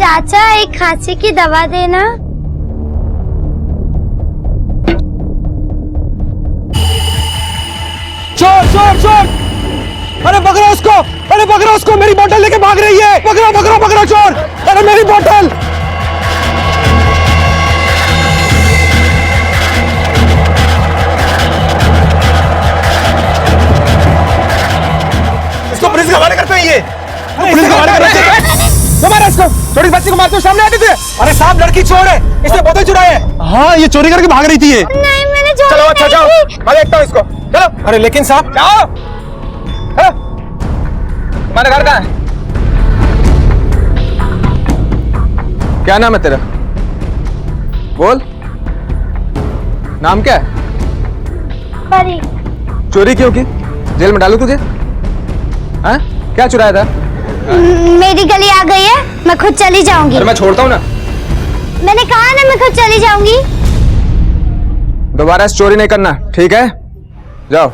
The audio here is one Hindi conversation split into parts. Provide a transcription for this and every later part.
चाचा एक खांसी की दवा देना। चोर चोर चोर! अरे पकड़ो उसको! अरे पकड़ो उसको! मेरी बोतल लेके भाग रही है! पकड़ो पकड़ो पकड़ो चोर! अरे मेरी बोतल! इसको पुलिस के हवाले करते हैं ये! पुलिस के हवाले करते हैं! मारा इसको! छोटी बच्ची को मारते हुए सामने आते थे! अरे साहब लड़की चोर है! इसने बोतल चुराई है! हाँ ये चोरी करके भाग रही थी ये! नहीं मैंने चोरी चलो अच्छा जाओ! मैं देखता हूँ इसको! चलो! अरे लेकिन साहब जाओ! तुम्हारा घर कहाँ है? क्या नाम है तेरा? बोल। नाम क्या है? परी। चोरी क्यों की? जेल में डालू तुझे? हाँ? क्या चुराया था? मेरी गली आ गई है, मैं खुद चली जाऊंगी। अरे मैं छोड़ता हूँ ना। मैंने कहा ना मैं खुद चली जाऊंगी। दोबारा इस चोरी नहीं करना, ठीक है? जाओ।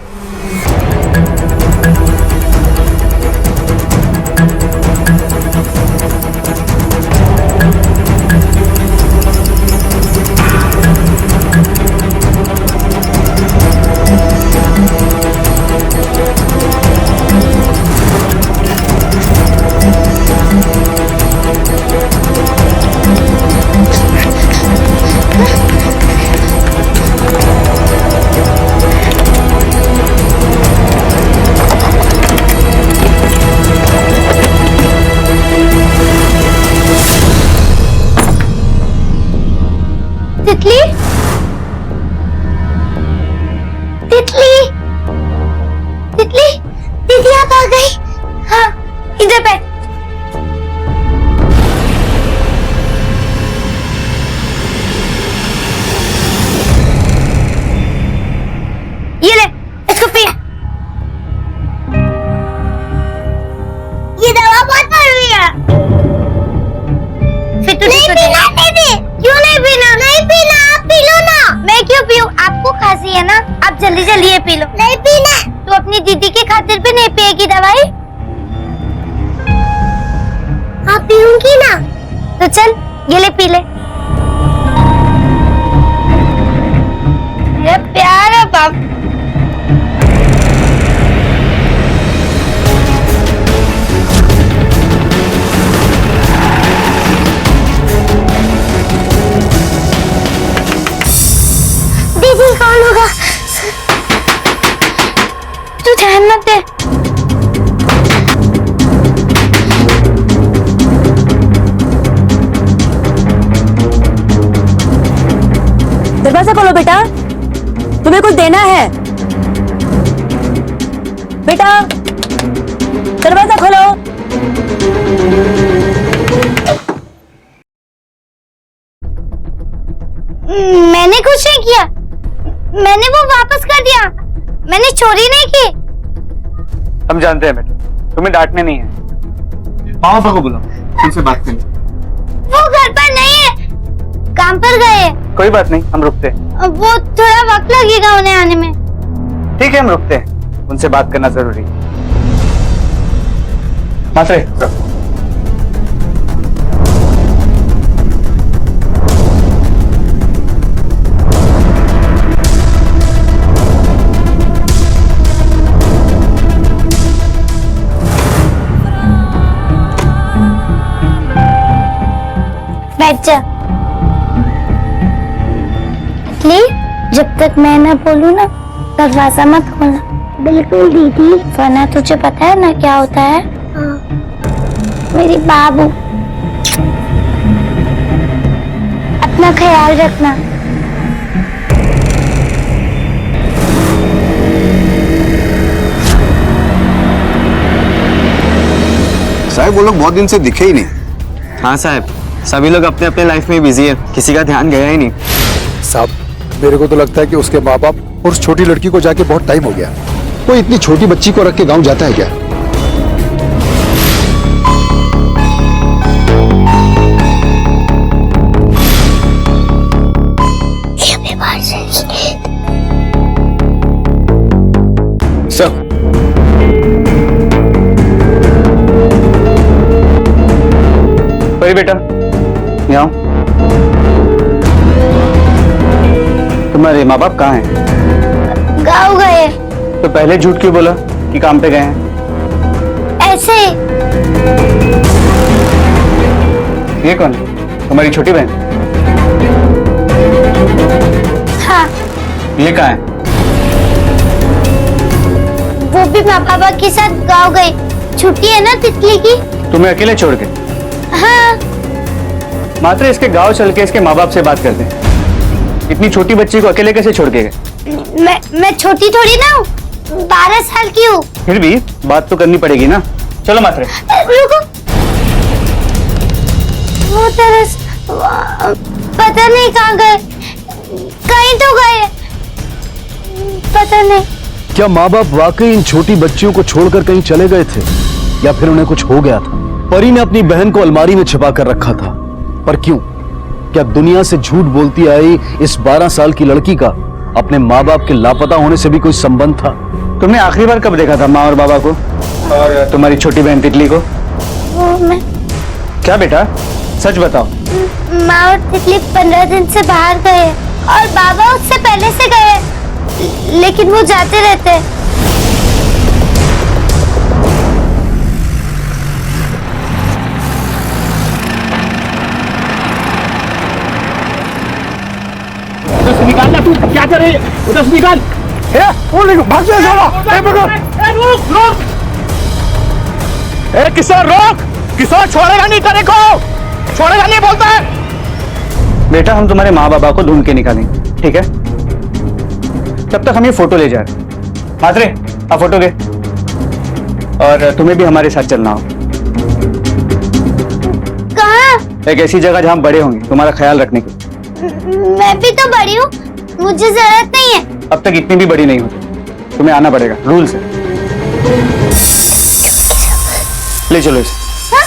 तितली तितली तितली दीदी आप आ गई। हाँ इधर बैठ। ये ले इसको पी। ये दवा बहुत कड़वी है। फिर तू नहीं पीना दीदी। क्यों नहीं पीना? नहीं पीना, आप पी लो ना। मैं क्यों पीऊं? आपको खांसी है ना, आप जल्दी जल्दी ये पी लो। नहीं पीना। तू अपनी दीदी की खातिर पे नहीं पिएगी दवाई? आप पीऊंगी ना। तो चल ये ले पी ले। मेरा प्यारा बाप। दीदी कौन होगा? तू ध्यान मत दे। दरवाजा खोलो बेटा, तुम्हें कुछ देना है। बेटा दरवाजा खोलो। मैंने कुछ नहीं किया, मैंने वो वापस कर दिया। मैंने चोरी नहीं की। हम जानते हैं बेटा, तुम्हें डांटने नहीं है। पापा को बुलाओ, उनसे बात करें। वो घर पर नहीं है, काम पर गए। कोई बात नहीं, हम रुकते हैं। वो थोड़ा वक्त लगेगा उन्हें आने में। ठीक है हम रुकते हैं, उनसे बात करना जरूरी है। मात्रे बैठ जा। तितली जब तक मैं ना बोलूं ना दरवाजा मत खोलना। बिल्कुल दीदी। वरना तुझे पता है ना क्या होता है? मेरी बाबू, अपना ख्याल रखना। साहब वो लोग बहुत दिन से दिखे ही नहीं। हाँ साहब, सभी लोग अपने अपने लाइफ में बिजी है, किसी का ध्यान गया ही नहीं। साहब मेरे को तो लगता है कि उसके माँ बाप और उस छोटी लड़की को जाके बहुत टाइम हो गया। वो इतनी छोटी बच्ची को रख के गांव जाता है क्या? सर भाई बेटा, यहाँ तुम्हारे माँ बाप कहाँ हैं? गाँव गए तो पहले झूठ क्यों बोला कि काम पे गए हैं? ऐसे ही। ये कौन है? तुम्हारी छोटी बहन? हाँ, ये कहाँ है? वो भी माँ पापा के साथ गाँव गए। छुट्टी है ना तितली की। तुम्हें अकेले छोड़ के? हाँ। मात्र इसके गांव चल के इसके माँ बाप से बात करते हैं। इतनी छोटी बच्ची को अकेले कैसे छोड़ के गए? मैं छोटी थोड़ी ना हूँ, 12 साल की हूँ। फिर भी बात तो करनी पड़ेगी ना। चलो मात्रे। रुको, वो तरस पता नहीं कहाँ गए, कहीं तो गए, पता नहीं। क्या माँ बाप वाकई इन छोटी बच्चियों को छोड़कर कहीं चले गए थे या फिर उन्हें कुछ हो गया था? परी ने अपनी बहन को अलमारी में छिपा कर रखा था, पर क्यों? क्या दुनिया से झूठ बोलती आई इस 12 साल की लड़की का अपने माँ बाप के लापता होने से भी कोई संबंध था? तुमने आखिरी बार कब देखा था माँ और बाबा को और तुम्हारी छोटी बहन तितली को? वो मैं क्या बेटा, सच बताओ। माँ और तितली 15 दिन से बाहर गए और बाबा उससे पहले से गए, लेकिन वो जाते रहते हैं। उधर से निकालना, तू क्या कर रही है? उधर से निकाल। भाग जा साला। रुक। किशोर रोक, किशोर छोड़ेगा नहीं तेरे को, छोड़ेगा नहीं बोलता है। बेटा हम तुम्हारे माँ बाबा को ढूंढ के निकालेंगे, ठीक है? तब तक हम ये फोटो ले जा रहे हैं। मात्रे आप फोटो दे, और तुम्हें भी हमारे साथ चलना हो। कहाँ? एक ऐसी जगह जहाँ बड़े होंगे तुम्हारा ख्याल रखने की। मैं भी तो बड़ी हूँ, मुझे जरूरत नहीं है। अब तक इतनी भी बड़ी नहीं होती, तुम्हें आना पड़ेगा, रूल्स है। ले चलो इसे। हाँ?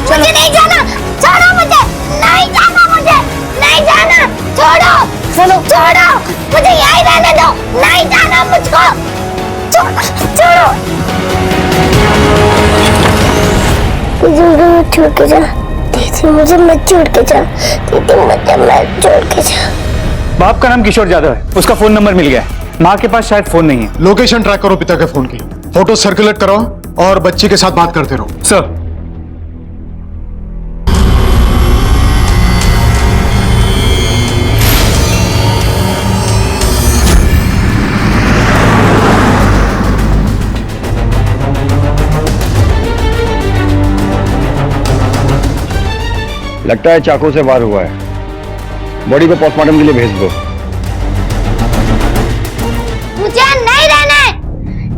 मुझे नहीं जाना, छोड़ो मुझे, नहीं जाना मुझे, नहीं जाना, छोड़ो, छोड़ो, मुझे यहीं रहने दो, नहीं जाना मुझको, छोड़ो। मुझे मत छोड़ के जा, दीदी मुझे मत छोड़ के जा, दीदी मुझे मत छोड़ के जा। बाप का नाम किशोर यादव है, उसका फोन नंबर मिल गया है। माँ के पास शायद फोन नहीं है। लोकेशन ट्रैक करो पिता के फोन की, फोटो सर्कुलेट कराओ और बच्ची के साथ बात करते रहो। सर लगता है चाकू से वार हुआ है। बॉडी को पोस्टमार्टम के लिए भेज दो। मुझे नहीं रहना है,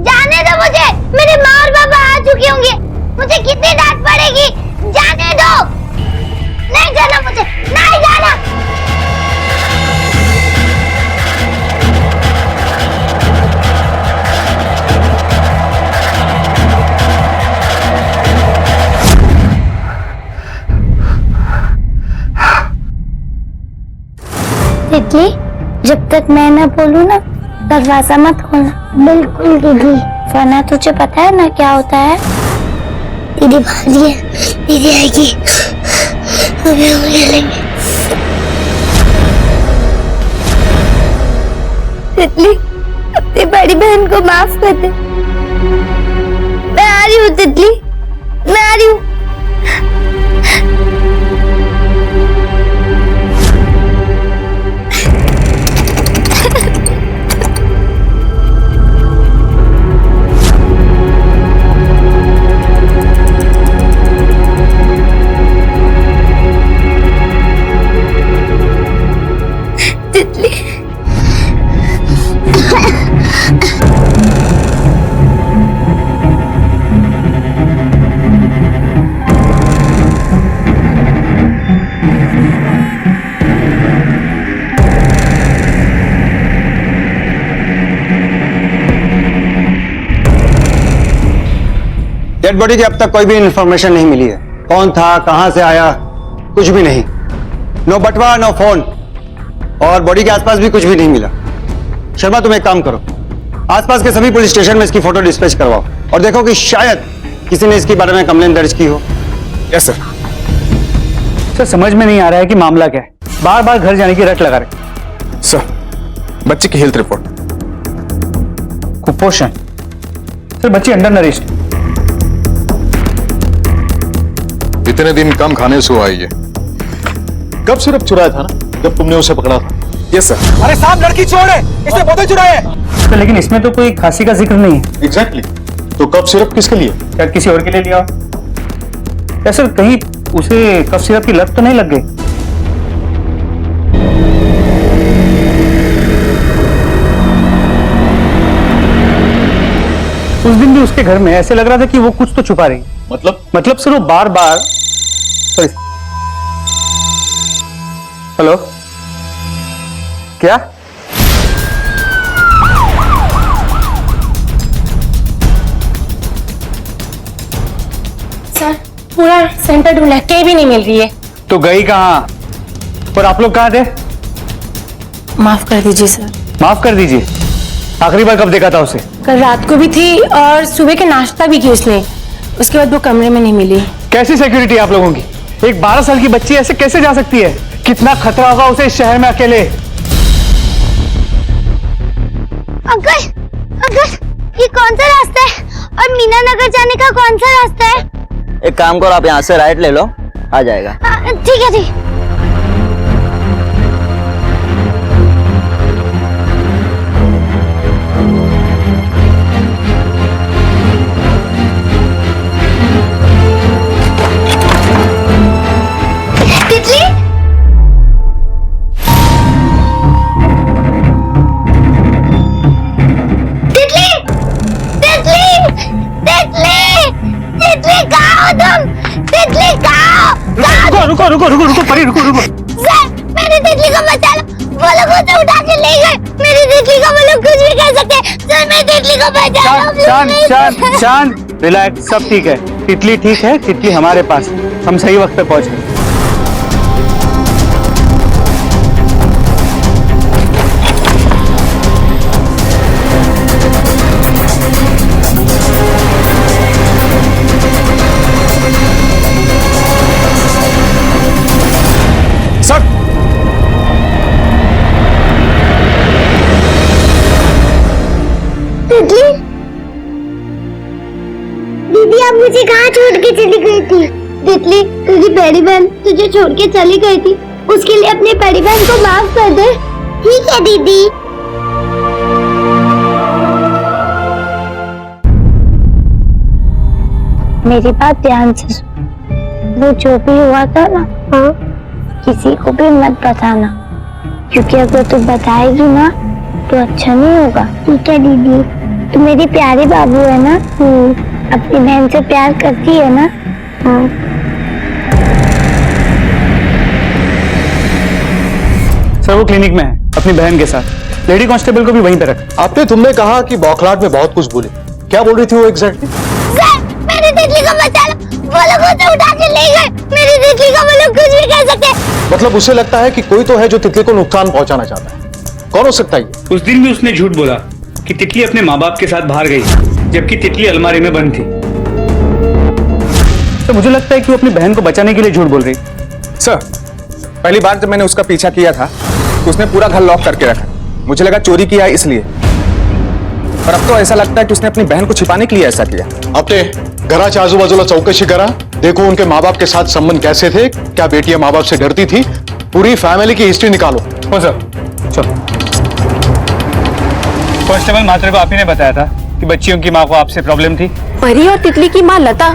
जाने दो मुझे, मेरे माँ और पापा आ चुके होंगे, मुझे कितनी डांट पड़ेगी, जाने दो, नहीं जाना मुझे, नहीं जाना। तितली, जब तक मैं ना बोलूं ना, दरवाजा मत खोलना। बिल्कुल दीदी। वरना तुझे पता है ना क्या होता है? दीदी भाग रही है, दीदी आएगी, हमें हम ले लेंगे। तितली, अपनी बड़ी बहन को माफ कर दे। मैं आ रही हूँ तितली, मैं आ रही हूँ। डेड बॉडी की अब तक कोई भी इंफॉर्मेशन नहीं मिली है। कौन था, कहां से आया, कुछ भी नहीं। नो बटवा, नो फोन, और बॉडी के आसपास भी कुछ भी नहीं मिला। शर्मा तुम एक काम करो, आसपास के सभी पुलिस स्टेशन में इसकी फोटो डिस्पैच करवाओ और देखो कि शायद किसी ने इसके बारे में कंप्लेंट दर्ज की हो। Yes sir. सर समझ में नहीं आ रहा है कि मामला क्या है, बार बार घर जाने की रट लगा रहे। सर बच्चे की हेल्थ रिपोर्ट। कुपोषण। सर बच्ची अंडर नरिश्ड। इतने दिन कम खाने से हुआ ये। कब सिर्फ चुराया था ना, जब तुमने उसे पकड़ा था। Yes sir. अरे साहब लड़की चोर है, इसने बोतल चुराए है। तो लेकिन इसमें तो कोई खांसी का जिक्र नहीं है। एग्जैक्टली। तो कब सिर्फ किसके लिए? शायद किसी और के लिए लिया हो। या सर कहीं उसे कफ सिरप की लत तो नहीं लग गई? उस दिन भी उसके घर में ऐसे लग रहा था कि वो कुछ तो छुपा रही। मतलब सर वो बार बार। सॉरी। हेलो, क्या? सर पूरा सेंटर ढूंढा, कहीं भी नहीं मिल रही है। तो गई कहाँ? और आप लोग कहाँ थे? माफ कर दीजिए सर। माफ कर दीजिए। आखिरी बार कब देखा था उसे? कल रात को भी थी और सुबह के नाश्ता भी की उसने, उसके बाद वो कमरे में नहीं मिली। कैसी सिक्योरिटी आप लोगों की? एक 12 साल की बच्ची ऐसे कैसे जा सकती है? कितना खतरा होगा उसे इस शहर में अकेले। अंकल अंकल, ये कौन सा रास्ता है और मीना नगर जाने का कौन सा रास्ता है? एक काम करो, आप यहाँ से राइट ले लो, आ जाएगा। ठीक है ठीक। रुको परी, रुको। सर मेरी तितली को बचा लो, वो लोग उसे उठा के ले गए। मेरी तितली को वो लोग कुछ भी कर सकते हैं। सर मेरी तितली को बचा लो। शांत, रिलैक्स, सब ठीक है। तितली ठीक है, तितली हमारे पास, हम सही वक्त पे पहुंच गए। दीदी आप मुझे कहाँ छोड़ के चली गई थी? तितली तेरी बड़ी बहन तुझे छोड़ के चली गई थी, उसके लिए अपनी बड़ी बहन को माफ कर दे। ठीक है दीदी। मेरी बात ध्यान से सुन, वो जो भी हुआ था ना, किसी को भी मत बताना, क्योंकि अगर तू बताएगी ना तो अच्छा नहीं होगा। ठीक है दीदी। तू मेरी प्यारी बाबू है ना, अपनी बहन से प्यार करती है ना? हाँ। सर वो क्लिनिक में है अपनी बहन के साथ, लेडी कांस्टेबल को भी वहीं पे रख। आपने तुमने कहा कि बौखलाहट में बहुत कुछ बोली, क्या बोल रही थी वो एग्जैक्टली? सर मेरी तितली को बचा लो, वो लोग उसे उठा के ले गए। मेरी तितली को वो लोग कुछ भी कर सकते हैं। मतलब उसे लगता है कि कोई तो है जो तितली को नुकसान पहुंचाना चाहता है। कौन हो सकता है? उस दिन भी उसने झूठ बोला कि तितली अपने माँ बाप के साथ बाहर गई, जबकि तितली अलमारी में बंद थी। तो मुझे लगता है कि वो अपनी बहन को बचाने के लिए झूठ बोल रही। सर पहली बार जब मैंने उसका पीछा किया था तो उसने पूरा घर लॉक करके रखा, मुझे लगा चोरी किया है इसलिए, पर अब तो ऐसा लगता है कि उसने अपनी बहन को छिपाने के लिए ऐसा किया। आपने घराच्या आजूबाजूला चौकशी करा, देखो उनके माँ बाप के साथ संबंध कैसे थे, क्या बेटियां माँ बाप से डरती थी, पूरी फैमिली की हिस्ट्री निकालो। हो सर, चलो। कांस्टेबल मात्रे को आप ही ने बताया था कि बच्चियों की माँ को आपसे प्रॉब्लम थी। परी और तितली की माँ लता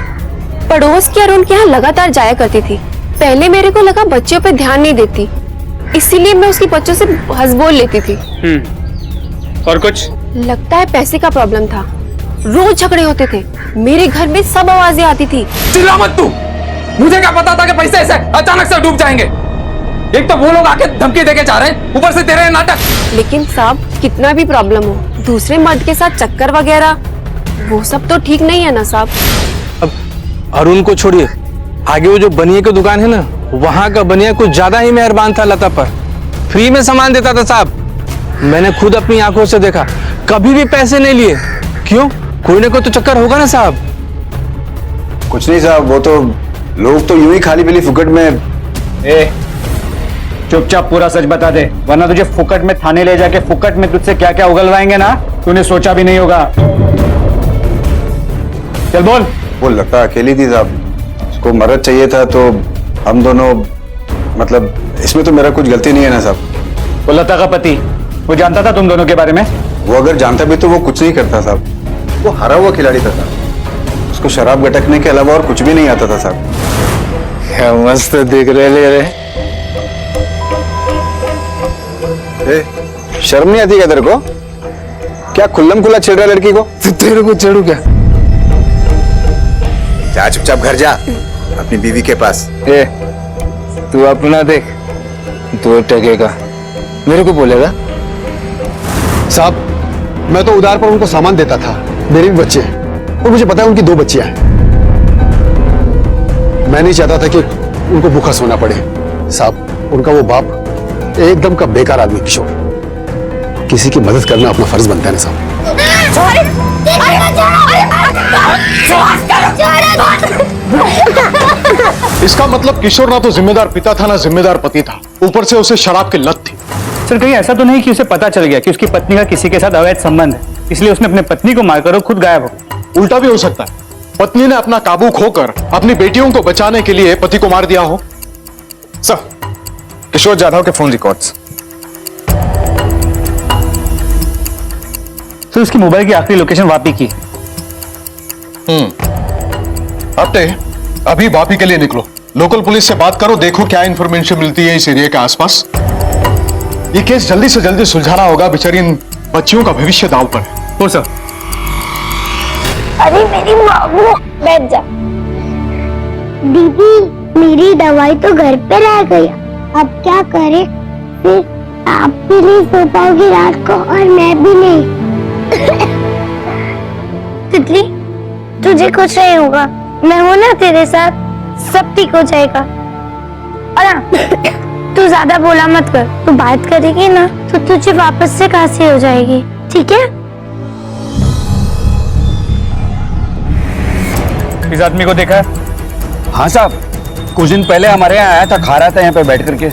पड़ोस की और उनके यहाँ लगातार जाया करती थी। पहले मेरे को लगा बच्चियों पे ध्यान नहीं देती, इसीलिए मैं उसकी बच्चों से हंस बोल लेती थी। और कुछ? लगता है पैसे का प्रॉब्लम था, रोज झगड़े होते थे, मेरे घर में सब आवाजें आती थी। चिल्ला मत तू, मुझे क्या पता था कि पैसे ऐसे अचानक से डूब जाएंगे। एक तो वो लोग आके धमकी देके जा रहे हैं, ऊपर से तेरे नाटक। लेकिन साहब कितना भी प्रॉब्लम हो, दूसरे मर्द के साथ चक्कर वगैरह वो सब तो ठीक नहीं है ना साहब। अब अरुण को छोड़िए, आगे वो जो बनिए की दुकान है ना, वहां का बनिया कुछ ज्यादा ही मेहरबान था लता पर, फ्री में सामान देता था साहब। मैंने खुद अपनी आंखों से देखा, कभी भी पैसे नहीं लिए। क्यों? कोई ना कोई तो चक्कर होगा ना साहब। कुछ नहीं साहब, वो तो लोग तो यूं ही खाली पीली फुकट में ए, चुपचाप पूरा सच बता दे, वरना तुझे फुकट में थाने ले जाके फुकट में तुझसे क्या क्या उगलवाएंगे ना, तूने सोचा भी नहीं होगा। चल बोल। वो लता अकेली थी साहब, उसको मदद चाहिए था तो हम दोनों, मतलब इसमें तो मेरा कुछ गलती नहीं है ना साहब। वो लता का पति, वो जानता था तुम दोनों के बारे में? वो अगर जानता भी तो वो कुछ नहीं करता साहब, वो हारा हुआ खिलाड़ी था साहब, उसको शराब गटकने के अलावा और कुछ भी नहीं आता था साहब। क्या मस्त दिख रहे ले रहे। शर्म नहीं आती क्या तेरे को? क्या खुल्लम खुला छेड़ रहा है लड़की को? तेरे को छेड़ू क्या? जा चुपचाप घर जा अपनी बीवी के पास। ए, तू अपना देख, तू टकेगा, मेरे को बोलेगा? साहब, मैं तो उधार पर उनको सामान देता था, मेरे भी बच्चे हैं और मुझे पता है उनकी 2 बच्चियां हैं। मैं नहीं चाहता था कि उनको भूखा सोना पड़े। साहब, उनका वो बाप एकदम का बेकार आदमी किशोर। किसी की मदद करना अपना फर्ज बनता है ना साहब। इसका मतलब किशोर ना तो जिम्मेदार पिता था ना जिम्मेदार पति था, ऊपर से उसे शराब की लत थी। सर कहीं ऐसा तो नहीं कि उसे पता चल गया कि उसकी पत्नी का किसी के साथ अवैध संबंध है, इसलिए उसने अपने पत्नी को मारकर और खुद गायब हो? उल्टा भी हो सकता है, पत्नी ने अपना काबू खोकर अपनी बेटियों को बचाने के लिए पति को मार दिया हो। सर, किशोर जाधव के फोन रिकॉर्ड्स। तो उसकी मोबाइल की आखिरी लोकेशन वापी की। अपने अभी वापी के लिए निकलो, लोकल पुलिस से बात करो, देखो क्या इंफॉर्मेशन मिलती है इस एरिया के आसपास। ये केस जल्दी से जल्दी सुलझाना होगा, बेचारी इन बच्चियों का भविष्य दांव पर है। हो सर। अरे मेरी बाबू, बैठ जा। दीदी, मेरी दवाई तो घर पे रह गई, अब क्या करें? फिर आप भी नहीं सो पाओगी रात को और मैं भी नहीं। तितली, तुझे कुछ नहीं होगा, मैं हूं ना तेरे साथ, सब ठीक हो जाएगा। और हाँ, तू ज्यादा बोला मत कर, तू बात करेगी ना तो तुझे वापस से खांसी हो जाएगी, ठीक है? इस आदमी को देखा है? हाँ साहब, कुछ दिन पहले हमारे यहाँ आया था, खा रहा था यहाँ पे बैठ करके।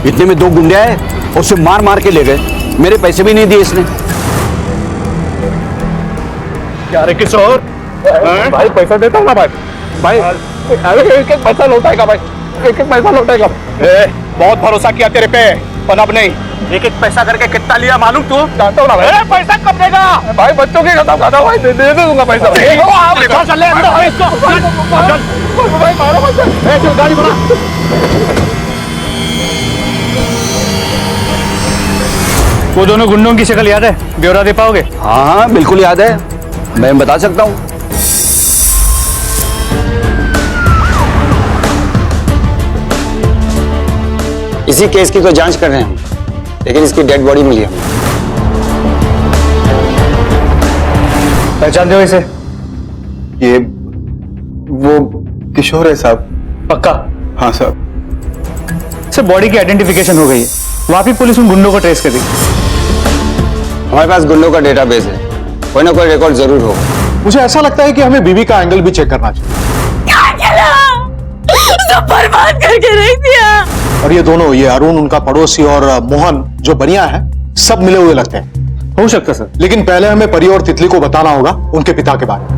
इतने में 2 गुंडे आए और उसे मार मार के ले गए, मेरे पैसे भी नहीं दिए इसने। क्या रे किशोर? भाई पैसा देता ना भाई, भाई अरे एक एक पैसा लौटाएगा भाई, एक एक पैसा लौटाएगा। बहुत भरोसा किया तेरे पे, पर अब नहीं। एक एक पैसा करके कितना लिया मालूम तू? जानता हूँ ना भाई। पैसा कब देगा? भाई बच्चों के खत्म खाता भाई, दे दूंगा पैसा। चल ले अंदर, इसको भाई मारो पैसा, गाड़ी बना। वो दोनों गुंडों की शक्ल याद है? ब्यौरा दे पाओगे? हाँ हाँ बिल्कुल याद है, मैं बता सकता हूँ। इसी केस की तो जांच कर रहे हैं हम, लेकिन इसकी डेड बॉडी मिली हमें। पहचानते हो इसे? ये वो किशोर है साहब। पक्का? हाँ साहब। सर बॉडी की आइडेंटिफिकेशन हो गई है, वापी पुलिस उन गुंडों को ट्रेस करेगी। हमारे पास गुंडों का डेटाबेस है, कोई ना कोई रिकॉर्ड जरूर होगा। मुझे ऐसा लगता है कि हमें बीवी का एंगल भी चेक करना चाहिए। सब बर्बाद करके रख दिया। और ये दोनों, ये अरुण उनका पड़ोसी और मोहन जो बनिया है, सब मिले हुए लगते हैं। हो सकता सर, लेकिन पहले हमें परी और तितली को बताना होगा उनके पिता के बारे में।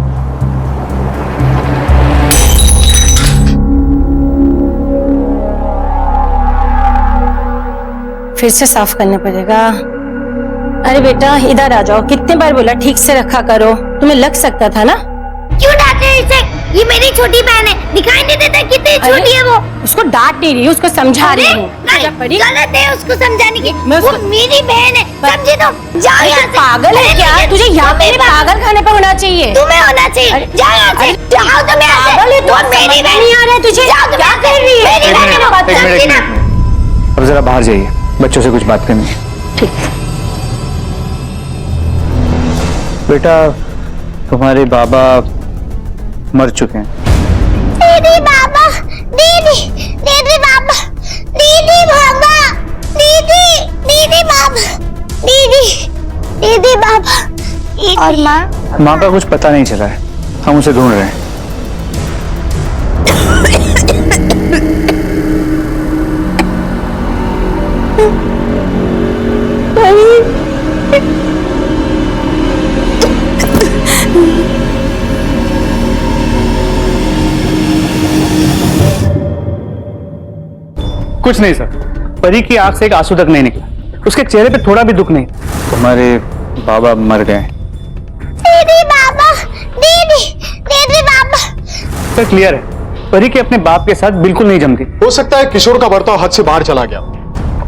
फिर से साफ करना पड़ेगा। अरे बेटा इधर आ जाओ, कितने बार बोला ठीक से रखा करो, तुम्हें लग सकता था ना। क्यों डांट रहे हो इसे? ये मेरी छोटी बहन है, दिखाई नहीं देता कितनी छोटी है वो? उसको डांट नहीं रही, उसको समझा रही हूँ। नहीं, गलत है उसको समझाने की, मैं वो मेरी बहन है, समझे तुम? जाओ यहाँ से। पागल है क्या? तुझे यहाँ पे पागल खाने पर होना चाहिए। तुम्हें होना चाहिए, जाओ यहाँ से, जाओ तुम यहाँ से। पागल है तू, वो मेरी बहन नहीं आ रहा है तुझे? जाओ तुम क्या यहाँ से। कर रही है? मेरी बहन है वो, समझी ना? अब जरा बाहर जाइए, बच्चों से कुछ बात करनी है। ठीक। बेटा तुम्हारे बाबा मर चुके हैं। दीदी बाबा, दीदी, दीदी बाबा, दीदी बाबा, दीदी, दीदी बाबा, दीदी, दीदी बाबा। और माँ? माँ का कुछ पता नहीं चला है, हम उसे ढूंढ रहे हैं। कुछ नहीं सर, परी की आंख से एक आंसू तक नहीं निकला, उसके चेहरे पे थोड़ा भी दुख नहीं। तुम्हारे बाबा मर गए। दीदी बाबा, दीदी दीदी बाबा। सर क्लियर है, परी के अपने बाप के साथ बिल्कुल नहीं जमती। हो सकता है किशोर का बर्ताव हद से बाहर चला गया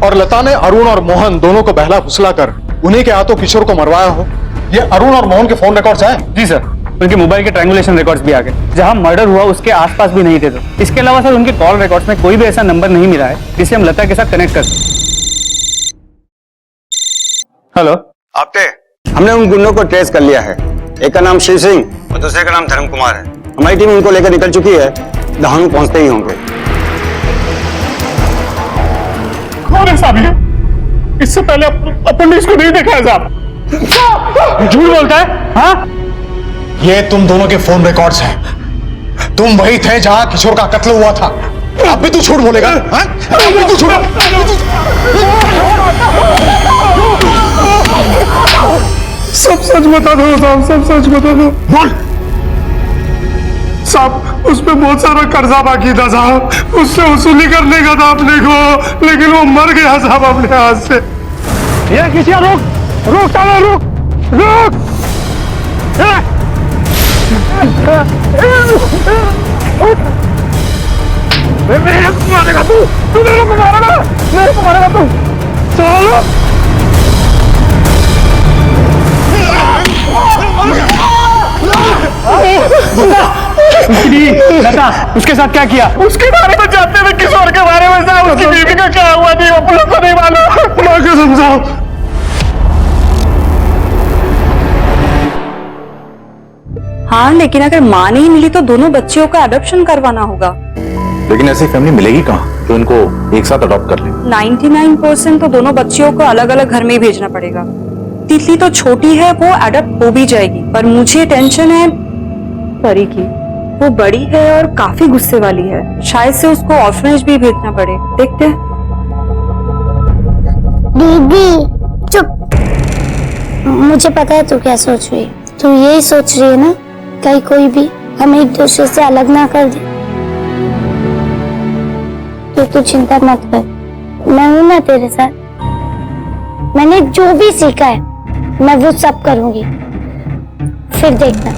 और लता ने अरुण और मोहन दोनों को बहला फुसला कर उन्हीं के हाथों किशोर को मरवाया हो। ये अरुण और मोहन के फोन रिकॉर्ड्स हैं? जी सर, उनके मोबाइल के ट्रायंगुलेशन रिकॉर्ड्स भी आ गए, जहां मर्डर हुआ उसके आसपास भी नहीं थे। तो इसके अलावा सर उनके कॉल रिकॉर्ड्स में कोई भी ऐसा नंबर नहीं मिला है जिसे हम लता के साथ कनेक्ट कर सकें। हेलो आपटे, हमने उन गुंडों को ट्रेस कर लिया है। एक का नाम शिव सिंह और दूसरे का नाम धर्म कुमार है। हमारी टीम उनको लेकर निकल चुकी है, दहानू पहुंचते ही होंगे। कौन है साहब ये? इससे पहले अपन ने इसको नहीं देखा है साहब। झूठ बोलता है। हाँ, ये तुम दोनों के फोन रिकॉर्ड्स हैं। तुम वही थे जहां किशोर का कत्ल हुआ था। अब भी तू झूठ बोलेगा? हाँ? अब भी तू झूठ? सब सच बता दो साहब, सब सच बता दो। बोल साहब, उस पे बहुत सारा कर्जा बाकी था साहब, उससे वसूली करने का था अपने को, लेकिन वो मर गया साहब अपने हाथ से। ये किसी रोक रोक साला, रोक रोक। मेरे को मारेगा तू मेरे को मारेगा, मेरे को मारेगा तू। चलो लता, उसके साथ क्या किया? उसके बारे में जानते हैं किशोर के बारे में साहब, उसकी बीवी का क्या हुआ नहीं, वो पुलिस को नहीं मालूम। मां को समझाओ। हाँ, लेकिन अगर माँ नहीं मिली तो दोनों बच्चियों का अडॉप्शन करवाना होगा। लेकिन ऐसी फैमिली मिलेगी कहाँ जो इनको एक साथ अडॉप्ट कर ले? 99% तो दोनों बच्चियों को अलग अलग घर में ही भेजना पड़ेगा। तितली तो छोटी है, वो अडॉप्ट हो भी जाएगी, पर मुझे टेंशन है परी की। वो बड़ी है और काफी गुस्से वाली है, शायद से उसको ऑर्फनेज भी भेजना पड़े। देखते हैं। दीदी चुप, मुझे पता है तू क्या सोच रही है। तू यही सोच रही है ना, कहीं कोई भी हमें एक दूसरे से अलग ना कर दे। तो तू चिंता मत कर, मैं हूं ना तेरे साथ। मैंने जो भी सीखा है मैं वो सब करूंगी, फिर देखना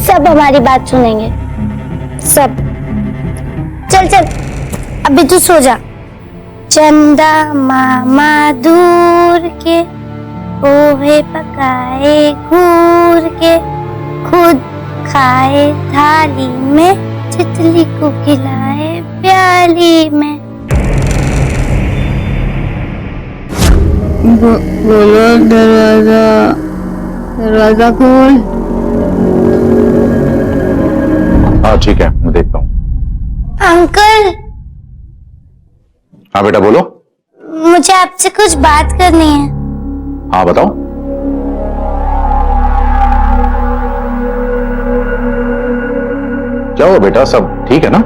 सब हमारी बात सुनेंगे, सब। चल चल अभी तू सो जा। चंदा मामा दूर के पोहे पकाए घूर के, खुद खाए थाली में, तितली को खिलाए प्याली में। बोलो दरवाजा, दरवाजा खोल। हाँ ठीक है, मैं देखता हूँ। अंकल। हाँ बेटा बोलो। मुझे आपसे कुछ बात करनी है। हाँ बताओ। क्या हुआ बेटा, सब ठीक है ना?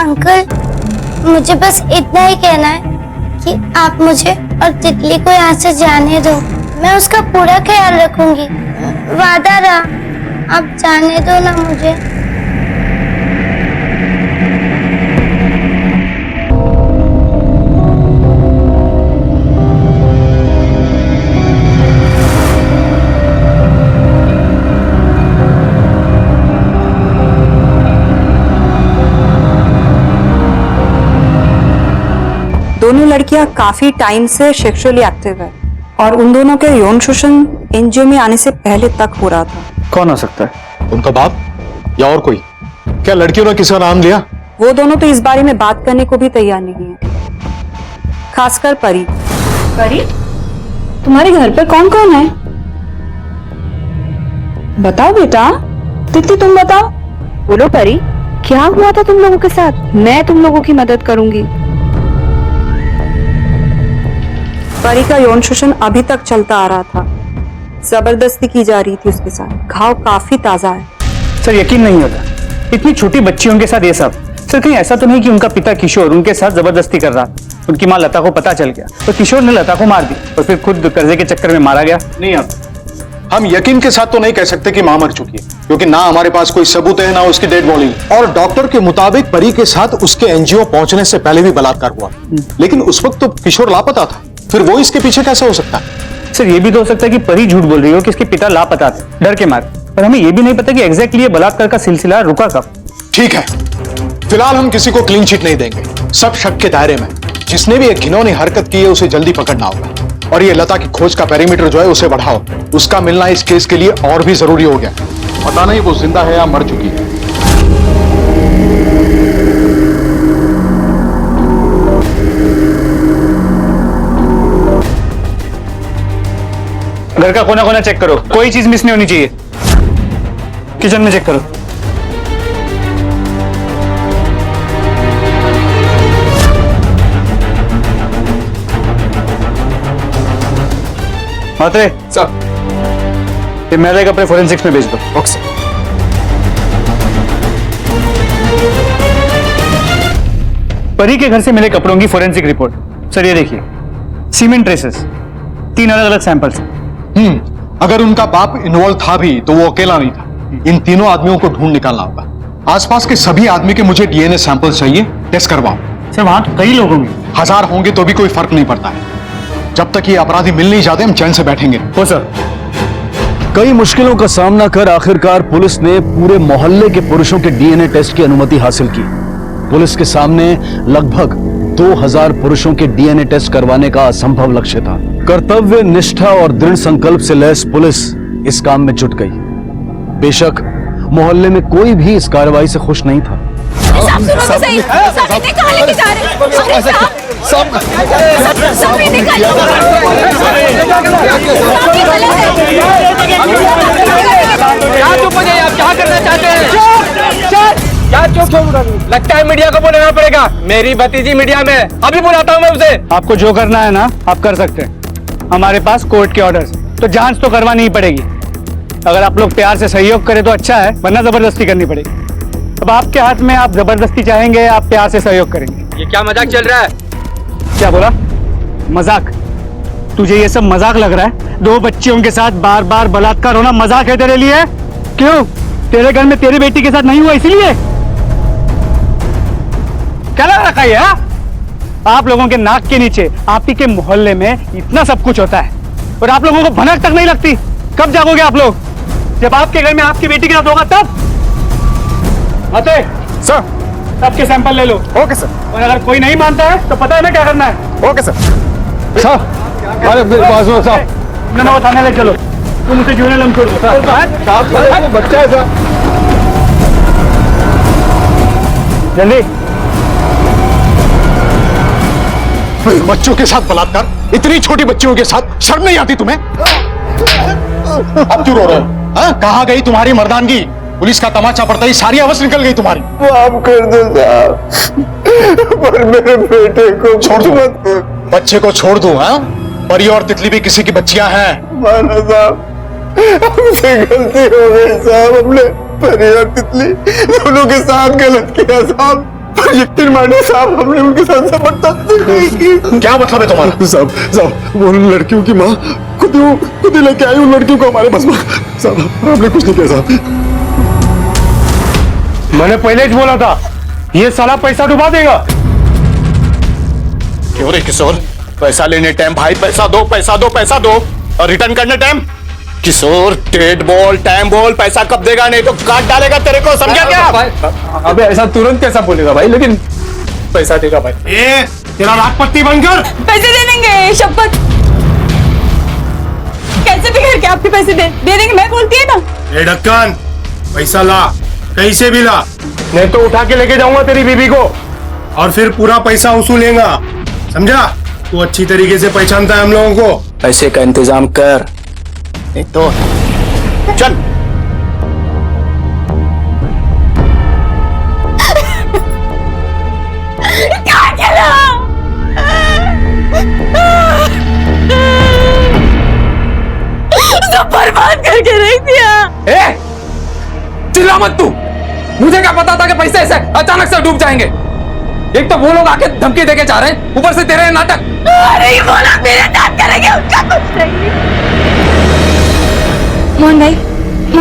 अंकल मुझे बस इतना ही कहना है कि आप मुझे और तितली को यहाँ से जाने दो, मैं उसका पूरा ख्याल रखूंगी, वादा रहा। आप जाने दो ना मुझे। दोनों लड़कियां काफी टाइम से सेक्सुअली एक्टिव है और उन दोनों के यौन शोषण एनजीओ में आने से पहले तक हो रहा था। कौन हो सकता है? उनका बाप या और कोई? क्या लड़कियों ने किसी का नाम लिया? वो दोनों तो इस बारे में बात करने को भी तैयार नहीं है, खासकर परी। परी, तुम्हारे घर पर कौन कौन है? बताओ बेटा। तितली तुम बताओ। बोलो परी, क्या हुआ था तुम लोगों के साथ? मैं तुम लोगों की मदद करूंगी। परी का यौन शोषण अभी तक चलता आ रहा था, जबरदस्ती की जा रही थी उसके साथ। घाव काफी ताजा है। सर यकीन नहीं होता, इतनी छोटी बच्चियों के साथ ये सब। सर कहीं ऐसा तो नहीं कि उनका पिता किशोर उनके साथ जबरदस्ती कर रहा, उनकी माँ लता को पता चल गया तो किशोर ने लता को मार दी और फिर खुद कर्जे के चक्कर में मारा गया? नहीं आप हम यकीन के साथ तो नहीं कह सकते कि मां मर चुकी है, क्योंकि ना हमारे पास कोई सबूत है ना उसकी डेड बॉडी, और डॉक्टर के मुताबिक परी के साथ उसके एनजीओ पहुंचने से पहले भी बलात्कार हुआ। लेकिन उस वक्त तो किशोर लापता था, फिर वो इसके पीछे कैसे हो सकता है? सर ये भी तो हो सकता है कि परी झूठ बोल रही हो कि इसके पिता लापता थे डर के मारे, पर हमें ये भी नहीं पता कि एग्जैक्टली ये बलात्कार का सिलसिला रुका कब। ठीक है, फिलहाल हम किसी को क्लीन चिट नहीं देंगे, सब शक के दायरे में। जिसने भी एक घिनौनी हरकत की है उसे जल्दी पकड़ना होगा, और ये लता की खोज का पेरीमीटर जो है उसे बढ़ाओ। उसका मिलना इस केस के लिए और भी जरूरी हो गया। पता नहीं वो जिंदा है या मर चुकी है। घर का कोना कोना चेक करो, कोई चीज मिस नहीं होनी चाहिए। किचन में चेक करो। मात्रे सर, ये मेरे कपड़े फोरेंसिक्स में भेज दो। Okay sir. परी के घर से मिले कपड़ों की फोरेंसिक रिपोर्ट। सर ये देखिए, सीमेंट ट्रेसेस, 3 अलग अलग सैंपल्स। अगर उनका बाप इन्वॉल्व था भी तो वो अकेला नहीं था। इन तीनों आदमियों को ढूंढ निकालना होगा। आसपास के सभी आदमी के मुझे डीएनए सैंपल चाहिए, टेस्ट करवाओ। सर वहां तो कई लोग होंगे। 1000 होंगे तो भी कोई फर्क नहीं पड़ता है। जब तक ये अपराधी मिल नहीं जाते हम चैन से बैठेंगे। हो सर। कई मुश्किलों का सामना कर आखिरकार पुलिस ने पूरे मोहल्ले के पुरुषों के डीएनए टेस्ट की अनुमति हासिल की। पुलिस के सामने लगभग 2000 पुरुषों के डीएनए टेस्ट करवाने का असंभव लक्ष्य था। कर्तव्य निष्ठा और दृढ़ संकल्प से लैस पुलिस इस काम में जुट गई। बेशक मोहल्ले में कोई भी इस कार्रवाई से खुश नहीं था। क्या करना चाहते हैं? क्या चुप? लगता है मीडिया को बुलाना पड़ेगा। मेरी भतीजी मीडिया में, अभी बुलाता हूँ मैं उसे। आपको जो करना है ना आप कर सकते हैं। हमारे पास कोर्ट के ऑर्डर्स, तो जांच तो करवानी ही पड़ेगी। अगर आप लोग प्यार से सहयोग करें तो अच्छा है, वरना जबरदस्ती करनी पड़ेगी। अब आपके हाथ में, आप जबरदस्ती चाहेंगे, आप प्यार से सहयोग करेंगे। ये क्या मजाक चल रहा है? क्या बोला? मजाक? तुझे ये सब मजाक लग रहा है? 2 बच्चियों के साथ बार बार बलात्कार होना मजाक है तेरे लिए? क्यों? तेरे घर में तेरी बेटी के साथ नहीं हुआ इसलिए? क्या लग रखा है? आप लोगों के नाक के नीचे, आप ही के मोहल्ले में इतना सब कुछ होता है और आप लोगों को भनक तक नहीं लगती। कब जागोगे आप लोग? जब आपके घर में आपकी बेटी के साथ होगा तब। आते सर, सबके सैंपल ले लो। Okay sir. और अगर कोई नहीं मानता है तो पता है ना क्या करना है। Okay sir. साहब, अरे मेरे पास हो साहब। वो थाने ले चलो। तुम उसे जुर्नल छोड़ दो। बच्चा है साहब। जल्दी। बच्चों के साथ बलात्कार, इतनी छोटी बच्चियों के साथ, शर्म नहीं आती तुम्हें? अब क्यों रो रहे हो? हाँ? कहाँ गई तुम्हारी मर्दानगी? पुलिस का तमाचा पड़ता ही सारी आवाज निकल गई तुम्हारी। माफ कर दो साहब, पर मेरे बेटे को छोड़ दो। बच्चे को छोड़ दो। हाँ, परी और तितली भी किसी की बच्चियां हैं। माना साहब, हमसे गलती हो गई साहब। हमने परी और तितली दोनों के साथ गलत किया साहब। पर यकीन मानिए साहब, हमने उनके साथ जबरदस्ती नहीं की। क्या मतलब है तुम्हारा? साहब वो लड़कियों की माँ खुद ही लेके आई उन लड़कियों को हमारे बस में। साहब हमने कुछ नहीं किया साहब। मैंने पहले ही बोला था, ये साला पैसा डुबा देगा। क्यों रे किशोर? पैसा लेने टाइम भाई पैसा दो, पैसा दो, पैसा दो, और रिटर्न करने टाइम किशोर डेट बोल, टाइम बोल। पैसा कब देगा? नहीं तो काट डालेगा तेरे को, समझा क्या? अबे ऐसा तुरंत कैसा बोलेगा भाई, लेकिन पैसा देगा भाई। ए, तेरा रागपत्ती बनकर पैसे दे देंगे, शपथ। कैसे भी करके आपके पैसे दे देंगे, मैं बोलती है ना। ए ढक्कन, पैसा ला, कहीं से भी ला, नहीं तो उठा के लेके जाऊंगा तेरी बीबी को, और फिर पूरा पैसा वसूलेगा, समझा? तू अच्छी तरीके से पहचानता है हम लोगों को। पैसे का इंतजाम कर, नहीं तो चल। कहाँ चला? सब बर्बाद करके रख दिया। ए, चिल्ला मत तू। मुझे क्या पता था कि पैसे ऐसे अचानक से डूब जाएंगे। एक तो वो लोग आके धमकी देके जा रहे हैं, ऊपर से तेरे नाटक। अरे वो लोग मेरे साथ करेंगे, उसका कुछ नहीं। मोहन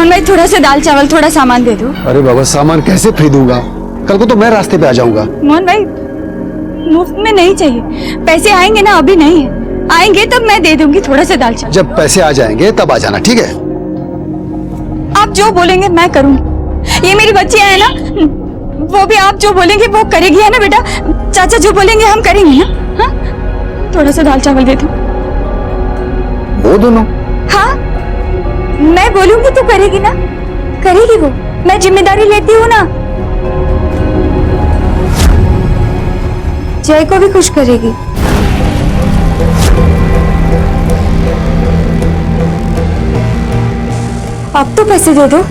भाई थोड़ा सा दाल चावल थोड़ा सामान दे दो। अरे बाबा सामान कैसे खरीदूंगा? कल को तो मैं रास्ते पे आ जाऊंगा। मोहन भाई मुफ्त में नहीं चाहिए, पैसे आएंगे ना, अभी नहीं है, आएंगे तब मैं दे दूंगी थोड़ा सा दाल चावल। जब पैसे आ जाएंगे तब आ जाना, ठीक है? आप जो बोलेंगे मैं करूंगी। ये मेरी बच्चियां है ना, वो भी आप जो बोलेंगे वो करेगी, है ना बेटा? चाचा जो बोलेंगे हम करेंगे ना। हाँ, थोड़ा सा दाल चावल दे दो। वो दोनों? हाँ, मैं बोलूंगी तो करेगी ना, करेगी वो, मैं जिम्मेदारी लेती हूँ ना। जय को भी खुश करेगी। अब तो पैसे दे दो।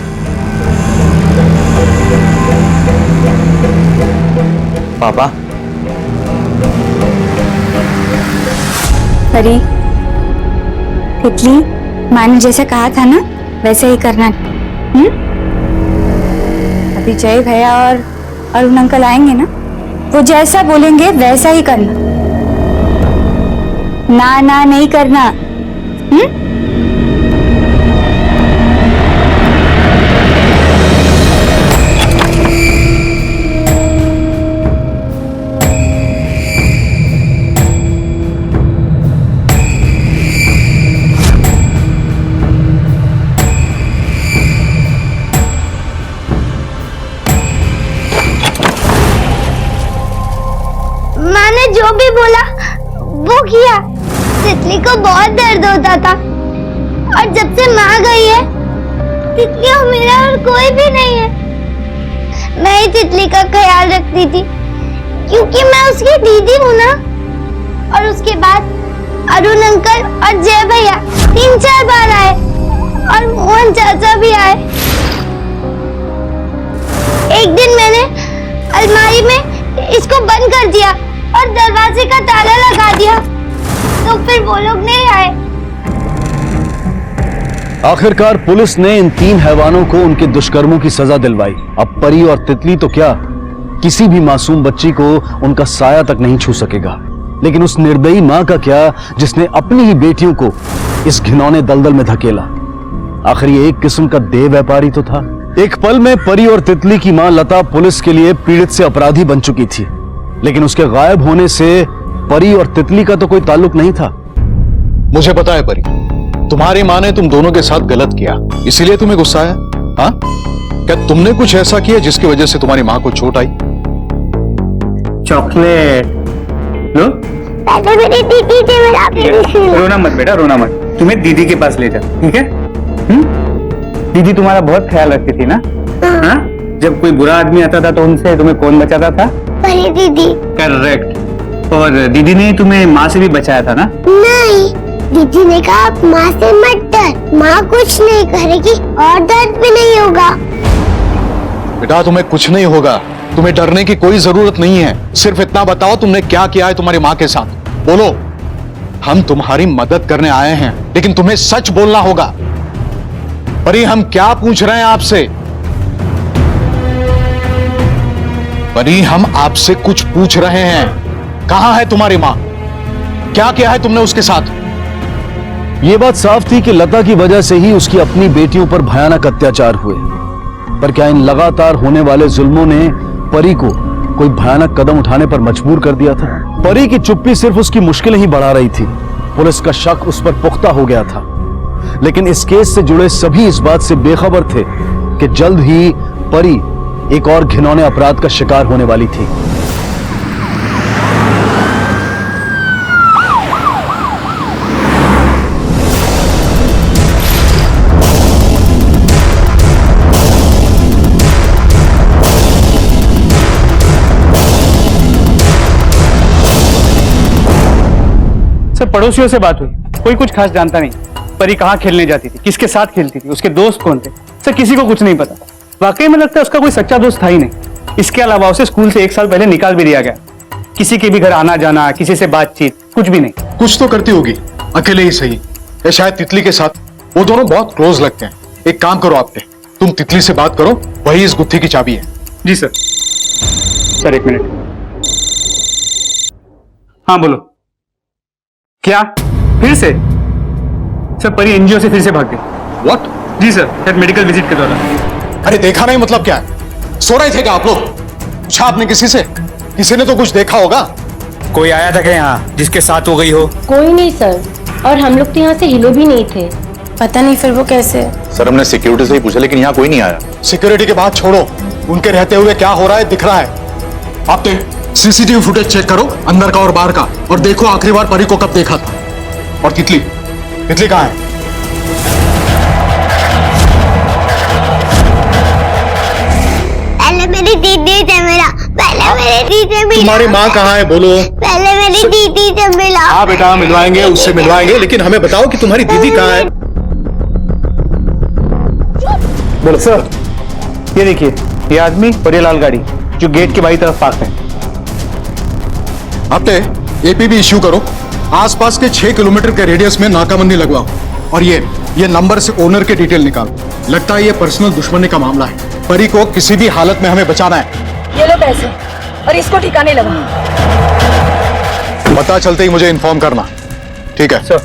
पापा परी, तितली, माँ ने जैसा कहा था ना वैसे ही करना। अभी जय भैया और अरुण अंकल आएंगे ना, वो जैसा बोलेंगे वैसा ही करना, ना ना नहीं करना। माँ ने जो भी बोला वो किया। तितली को बहुत दर्द होता था और जब से माँ गई है तितली और मेरा और कोई भी नहीं है। मैं ही तितली का ख्याल रखती थी क्योंकि मैं उसकी दीदी हूँ ना। और उसके बाद अरुण अंकल और जय भैया 3-4 बार आए और मोहन चाचा भी आए। एक दिन मैंने अलमारी में इसको बंद कर दिया और दरवाजे का ताला लगा दिया, तो फिर वो लोग नहीं आए। आखिरकार पुलिस ने इन 3 हैवानों को उनके दुष्कर्मों की सजा दिलवाई। अब परी और तितली तो क्या, किसी भी मासूम बच्ची को उनका साया तक नहीं छू सकेगा। लेकिन उस निर्दयी मां का क्या, जिसने अपनी ही बेटियों को इस घिनौने दलदल में धकेला। आखिर ये एक किस्म का देह व्यापारी तो था। एक पल में परी और तितली की मां लता पुलिस के लिए पीड़ित से अपराधी बन चुकी थी, लेकिन उसके गायब होने से परी और तितली का तो कोई ताल्लुक नहीं था। मुझे पता है परी, तुम्हारी माँ ने तुम दोनों के साथ गलत किया, इसीलिए तुम्हें गुस्सा आया। हाँ, क्या तुमने कुछ ऐसा किया जिसकी वजह से तुम्हारी माँ को चोट आई? चॉकलेट लो। पहले मेरी दीदी थी, मेरा भी रोना मत बेटा, रोना मत। तुम्हें दीदी के पास ले जा, ठीक है? दीदी तुम्हारा बहुत ख्याल रखती थी ना? हाँ? जब कोई बुरा आदमी आता था तो उनसे तुम्हें कौन बचाता था? परी दीदी। करेक्ट। और दीदी ने तुम्हें माँ से भी बचाया था ना? नहीं, दीदी ने कहा आप माँ से मत डर, माँ कुछ नहीं करेगी और दर्द भी नहीं होगा। बेटा तुम्हें कुछ नहीं होगा, तुम्हें डरने की कोई जरूरत नहीं है। सिर्फ इतना बताओ तुमने क्या किया है तुम्हारी माँ के साथ, बोलो। हम तुम्हारी मदद करने आए हैं, लेकिन तुम्हें सच बोलना होगा। परी हम क्या पूछ रहे हैं आपसे? परी हम आपसे कुछ पूछ रहे हैं। कहां है तुम्हारी मां? क्या किया है तुमने उसके साथ? यह बात साफ थी कि लता की वजह से ही उसकी अपनी बेटियों पर भयानक अत्याचार हुए। पर क्या इन लगातार होने वाले जुल्मों ने परी को कोई भयानक कदम उठाने पर मजबूर कर दिया था? परी की चुप्पी सिर्फ उसकी मुश्किलें ही बढ़ा रही थी। पुलिस का शक उस पर पुख्ता हो गया था, लेकिन इस केस से जुड़े सभी इस बात से बेखबर थे कि जल्द ही परी एक और घिनौने अपराध का शिकार होने वाली थी। सर पड़ोसियों से बात हुई, कोई कुछ खास जानता नहीं। परी कहाँ खेलने जाती थी, किसके साथ खेलती थी, उसके दोस्त कौन थे, सर किसी को कुछ नहीं पता। वाकई में लगता है उसका कोई सच्चा दोस्त था ही नहीं। इसके अलावा उसे स्कूल से 1 साल पहले निकाल भी दिया गया। किसी के भी घर आना जाना, किसी से बातचीत, कुछ भी नहीं। कुछ तो करती होगी, अकेले ही सही, या शायद तितली के साथ। वो दोनों बहुत क्लोज लगते हैं। एक काम करो आपने, तुम तितली से बात करो, वही इस गुत्थी की चाबी है। जी सर। Sir 1 minute. हाँ बोलो। क्या फिर से? सर परी एनजीओ से फिर से भाग गई। व्हाट? जी सर, शायद मेडिकल विजिट के दौरान। अरे देखा नहीं मतलब क्या है? सो रहे थे क्या आप लोग? पूछा आपने किसी से? किसी ने तो कुछ देखा होगा। कोई आया था क्या यहाँ जिसके साथ हो गई हो? कोई नहीं सर, और हम लोग तो यहाँ से हिले भी नहीं थे। पता नहीं फिर वो कैसे। सर हमने सिक्योरिटी से ही पूछा लेकिन यहाँ कोई नहीं आया। सिक्योरिटी के बात छोड़ो, उनके रहते हुए क्या हो रहा है दिख रहा है। आप सीसीटीवी फुटेज चेक करो, अंदर का और बाहर का, और देखो आखिरी बार परी को कब देखा था। और तितली कहाँ है? पहले मेरी दीदी से मिला, पहले मेरी दीदी से मिला। तुम्हारी माँ कहाँ है बोलो? पहले मेरी दीदी से मिला। हाँ बेटा मिलवाएंगे, उससे मिलवाएंगे, लेकिन हमें बताओ कि तुम्हारी दीदी कहाँ है? बोलो सर, ये देखिए, ये आदमी और ये लाल गाड़ी जो गेट के बाई तरफ पार्क है। आपने एपीबी इश्यू करो, आसपास के 6 किलोमीटर के रेडियस में नाकाबंदी लगवाओ, और ये नंबर से ओनर के डिटेल निकालो। लगता है ये पर्सनल दुश्मनी का मामला है। परी को किसी भी हालत में हमें बचाना है। ये लो पैसे और इसको ठिकाने लगा। पता चलते ही मुझे इन्फॉर्म करना, ठीक है? सर,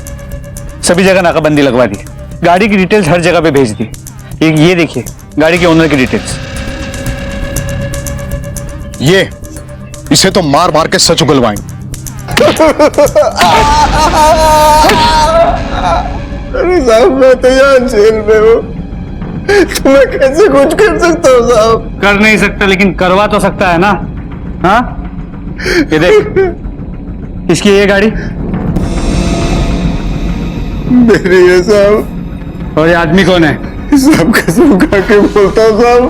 सभी जगह नाकाबंदी लगवा दी, गाड़ी की डिटेल्स हर जगह पे भेज दी। ये देखिए गाड़ी के ओनर की डिटेल्स। ये इसे तो मार मार के सच उगलवाएंगे। अरे साहब मैं तो यहाँ जेल में हूँ, तो मैं कैसे कुछ कर सकता हूँ साहब? कर नहीं सकता लेकिन करवा तो सकता है ना। हाँ, ये देख, इसकी ये गाड़ी मेरी है साहब। और ये आदमी कौन है? सब कसम खा के बोलता हूँ साहब,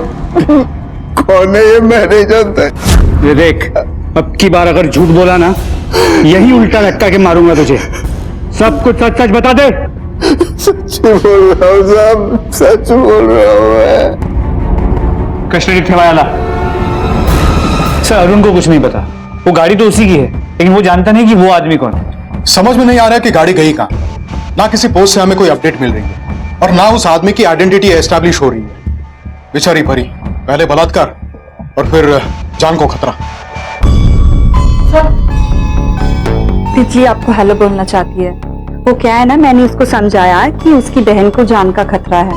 कौन है ये मैं नहीं जानता। ये देख, अब की बार अगर झूठ बोला ना, यही उल्टा लटका के मारूंगा तुझे। सब कुछ सच सच बता दे। सच बोल रहा हूँ साहब, सच बोल रहा हूँ मैं। कस्टडी ठेवायाला। सर अरुण को कुछ नहीं पता, वो गाड़ी तो उसी की है, लेकिन वो जानता नहीं कि वो आदमी कौन है। समझ में नहीं आ रहा कि गाड़ी गई कहाँ। ना किसी पोस्ट से हमें कोई अपडेट मिल रही है, और ना उस आदमी की आइडेंटिटी एस्टैब्लिश हो रही है। बेचारी परी, पहले बलात्कार और फिर जान को खतरा। तितली आपको हेलो बोलना चाहती है। वो क्या है ना, मैंने उसको समझाया कि उसकी बहन को जान का खतरा है,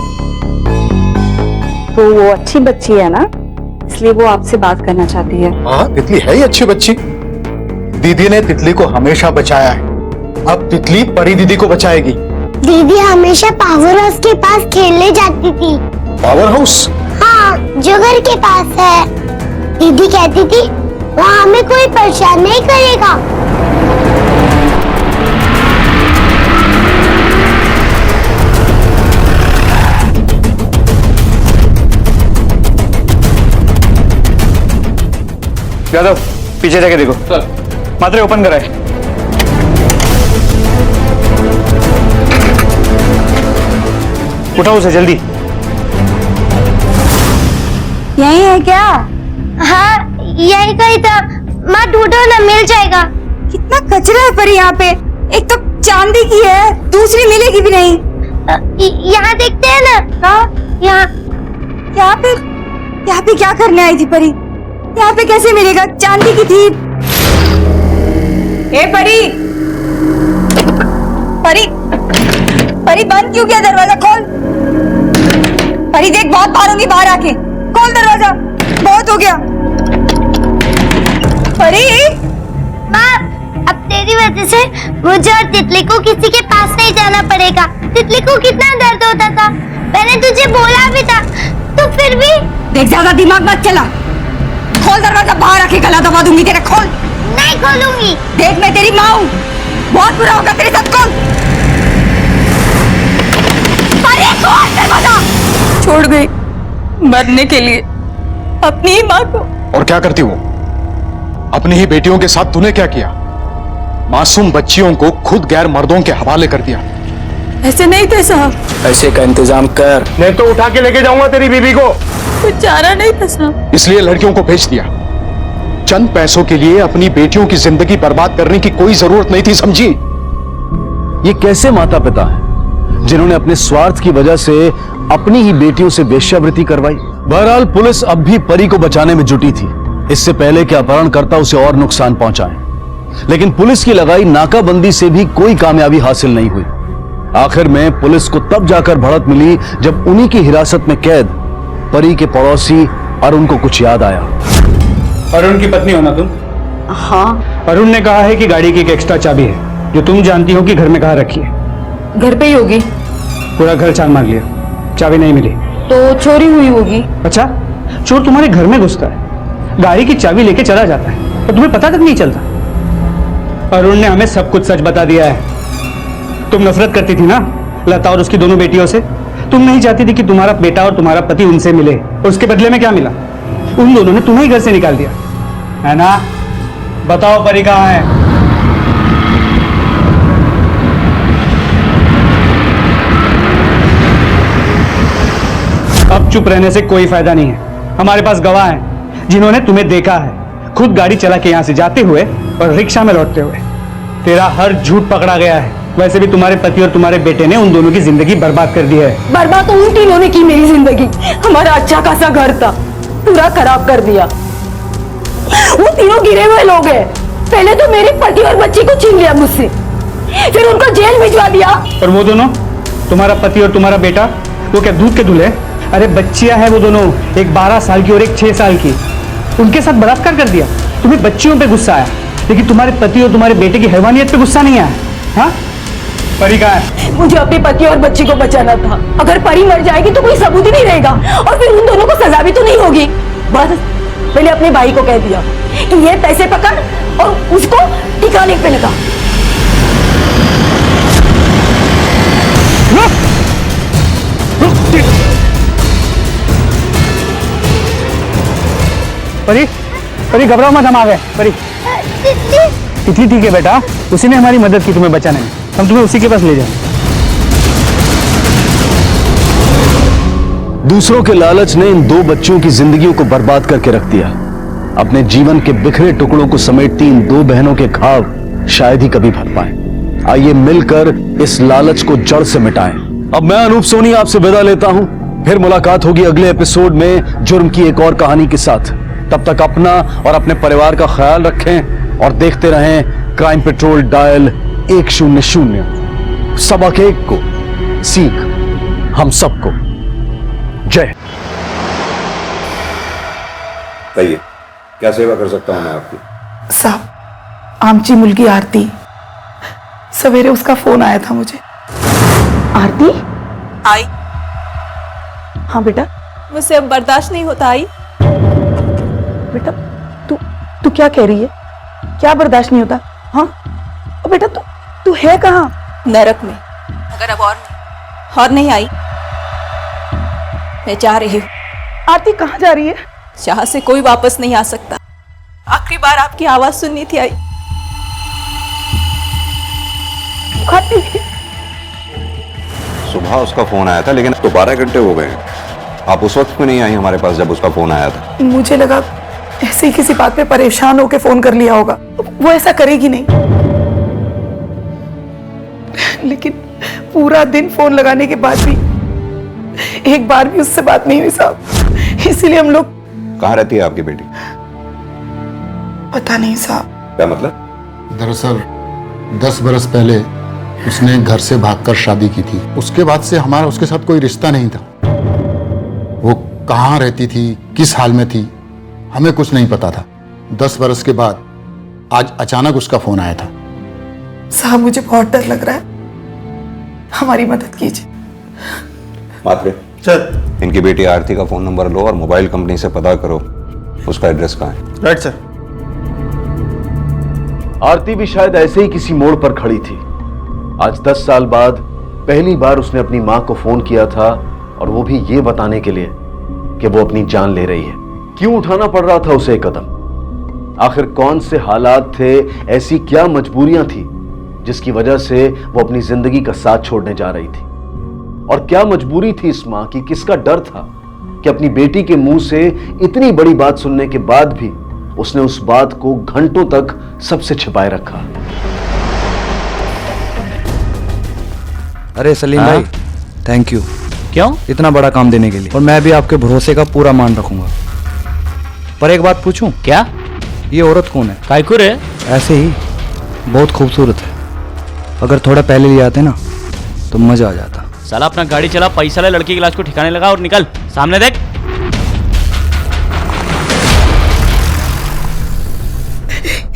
तो वो अच्छी बच्ची है ना, इसलिए वो आपसे बात करना चाहती है। हाँ, तितली है ही अच्छी बच्ची। दीदी ने तितली को हमेशा बचाया है, अब तितली परी दीदी को बचाएगी। दीदी हमेशा पावर हाउस के पास खेलने जाती थी। Power house? हाँ, जो घर के पास है। दीदी कहती थी वहाँ हमें कोई परेशान नहीं करेगा। यादव पीछे जाके देखो। मात्रे ओपन कराए। उठाओ उसे जल्दी। यही है क्या? हाँ, यही कहीं था। माँ ढूंढो ना, मिल जाएगा। कितना कचरा है पर यहाँ पे, एक तो चांदी की है, दूसरी मिलेगी भी नहीं। यहाँ देखते हैं ना। यहाँ यहाँ पे क्या करने आई थी परी? यहाँ पे कैसे मिलेगा? चांदी की थी। ए परी, परी, परी बंद क्यों किया दरवाजा? खोल परी, देख बहुत मारूंगी बाहर आके। खोल दरवाजा, बहुत हो गया। परी, माँ, अब तेरी वजह से मुझे और तितली को किसी के पास नहीं जाना पड़ेगा। तितली को कितना दर्द होता था, मैंने तुझे बोला भी था, तो फिर भी। देख ज्यादा दिमाग मत चला। खोल दरवाजा, बाहर आके गला दबा दूंगी तेरा। खोल। नहीं खोलूंगी। देख मैं तेरी माँ हूँ, बहुत बुरा होगा तेरे साथ। खोल। अरे खोल दरवाजा। छोड़ गई मरने के लिए अपनी ही माँ को। और क्या करती वो? अपनी ही बेटियों के साथ तूने क्या किया? मासूम बच्चियों को खुद गैर मर्दों के हवाले कर दिया। ऐसे नहीं थे साहब। ऐसे का इंतजाम कर, नहीं तो उठा के लेके जाऊंगा तेरी बीबी को। कुछ चारा नहीं था साहब। इसलिए लड़कियों को भेज दिया। चंद पैसों के लिए अपनी बेटियों की जिंदगी बर्बाद करने की कोई जरूरत नहीं थी, समझी? ये कैसे माता पिता हैं जिन्होंने अपने स्वार्थ की वजह से अपनी ही बेटियों से वेश्यावृत्ति करवाई? बहरहाल पुलिस अब भी परी को बचाने में जुटी थी, इससे पहले कि अपहरणकर्ता उसे और नुकसान पहुंचाएं। लेकिन पुलिस की लगाई नाकाबंदी से भी कोई कामयाबी हासिल नहीं हुई। आखिर में पुलिस को तब जाकर भड़क मिली जब उन्हीं की हिरासत में कैद परी के पड़ोसी अरुण को कुछ याद आया। अरुण की पत्नी हो ना तुम? हाँ। अरुण ने कहा है कि गाड़ी की एक एक्स्ट्रा चाबी है जो तुम जानती हो कि घर में कहाँ रखी है। घर पे ही होगी। पूरा घर छान मार लिया, चाबी नहीं मिली। तो चोरी हुई होगी। अच्छा, चोर तुम्हारे घर में घुसता है, गाड़ी की चाबी लेके चला जाता है और तुम्हें पता तक नहीं चलता। अरुण ने हमें सब कुछ सच बता दिया है। तुम नफरत करती थी ना लता और उसकी दोनों बेटियों से। तुम नहीं चाहती थी कि तुम्हारा बेटा और तुम्हारा पति उनसे मिले, और उसके बदले में क्या मिला? उन दोनों ने तुम्हें ही घर से निकाल दिया, है ना? बताओ परी कहाँ है? अब चुप रहने से कोई फायदा नहीं है। हमारे पास गवाह हैं जिन्होंने तुम्हें देखा है, खुद गाड़ी चला के यहाँ से जाते हुए और रिक्शा में लौटते हुए। तेरा हर झूठ पकड़ा गया है। वैसे भी तुम्हारे पति और तुम्हारे बेटे ने उन दोनों की जिंदगी बर्बाद कर दी है। बर्बाद तो उन तीनों ने की मेरी जिंदगी। हमारा अच्छा खासा घर था, पूरा खराब कर दिया। वो तीनों गिरे हुए लोग हैं। पहले तो मेरे पति और बच्ची को छीन लिया मुझसे, फिर उनको जेल भिजवा दिया। और वो दोनों, तुम्हारा पति और तुम्हारा बेटा, वो क्या दूध के दूल्हे? अरे बच्चियां हैं वो दोनों, एक 12 साल की और एक 6 साल की। उनके साथ बलात्कार कर दिया। तुम्हें बच्चियों पे गुस्सा आया, लेकिन तुम्हारे पति और तुम्हारे बेटे की हैवानियत पे गुस्सा नहीं आया। हाँ, परी कहाँ है? मुझे अपने पति और बच्ची को बचाना था। अगर परी मर जाएगी तो कोई सबूत ही नहीं रहेगा, और फिर उन दोनों को सजा भी तो नहीं होगी। बस मैंने अपने भाई को कह दिया कि ये पैसे पकड़ और उसको ठिकाने पे लगा। परी, परी घबराओ मत, हम आ गए। परी, तितली ठीक है बेटा, उसी ने हमारी मदद की तुम्हें बचाने में। हम तुम्हें उसी के पास ले जाएंगे। दूसरों के लालच ने इन 2 बच्चियों की जिंदगियों को बर्बाद करके रख दिया। अपने जीवन के बिखरे टुकड़ों को समेटती इन 2 बहनों के घाव शायद ही कभी भर पाए। आइए मिलकर इस लालच को जड़ से मिटाएं। अब मैं अनूप सोनी आपसे विदा लेता हूं। फिर मुलाकात होगी अगले एपिसोड में जुर्म की एक और कहानी के साथ। तब तक अपना और अपने परिवार का ख्याल रखें और देखते रहें क्राइम पेट्रोल डायल 100। सबक एक को, सीख हम सबको। जय। कहिए, क्या सेवा कर सकता हूं मैं आपकी? साहब, आमची मुलगी आरती, सवेरे उसका फोन आया था मुझे। आरती आई? हाँ बेटा। मुझसे अब बर्दाश्त नहीं होता। आई बेटा, तू क्या कह रही है? क्या बर्दाश्त नहीं होता? हाँ बेटा, तू है कहाँ? नरक में। अगर अब और नहीं आई, मैं चाह रही हूँ। आरती कहाँ जा रही है? चाह से कोई वापस नहीं आ सकता। आखिरी बार आपकी आवाज सुननी थी। आई। आरती, सुबह उसका फोन आया था, लेकिन तो 12 घंटे हो गए। आप उस वक्त क्यों नहीं आई हमारे पास जब उसका फोन आया था? मुझे लगा ऐसे ही किसी बात पे परेशान होकर फोन कर लिया होगा। वो ऐसा करेगी नहीं। लेकिन पूरा दिन फोन लगाने के बाद भी एक बार भी उससे बात नहीं हुई साहब। इसीलिए हम लोग। कहाँ रहती है आपकी बेटी? पता नहीं साहब। क्या मतलब? दरअसल 10 बरस पहले उसने घर से भागकर शादी की थी। उसके बाद से हमारा उसके साथ कोई रिश्ता नहीं था। वो कहाँ रहती थी, किस हाल में थी, हमें कुछ नहीं पता था। 10 बरस के बाद आज अचानक उसका फोन आया था। साहब, मुझे बहुत डर लग रहा है, हमारी मदद कीजिए। मात्रे सर, इनकी बेटी आरती का फोन नंबर लो और मोबाइल कंपनी से पता करो उसका एड्रेस कहाँ है। Right sir. आरती भी शायद ऐसे ही किसी मोड़ पर खड़ी थी। आज 10 साल बाद पहली बार उसने अपनी मां को फोन किया था, और वो भी ये बताने के लिए कि वो अपनी जान ले रही है। क्यों उठाना पड़ रहा था उसे एक कदम? आखिर कौन से हालात थे, ऐसी क्या मजबूरियां थी जिसकी वजह से वो अपनी जिंदगी का साथ छोड़ने जा रही थी? और क्या मजबूरी थी इस मां की, किसका डर था कि अपनी बेटी के मुंह से इतनी बड़ी बात सुनने के बाद भी उसने उस बात को घंटों तक सबसे छिपाए रखा? अरे सलीम भाई, थैंक यू। क्यों? इतना बड़ा काम देने के लिए। और मैं भी आपके भरोसे का पूरा मान रखूंगा। पर एक बात पूछूं? क्या? ये औरत कौन है? कायकुर है? ऐसे ही, बहुत खूबसूरत है। अगर थोड़ा पहले ले आते ना तो मजा आ जाता। साला अपना गाड़ी चला, पैसा ले, लड़की की लाश को ठिकाने लगा और निकल, सामने देख।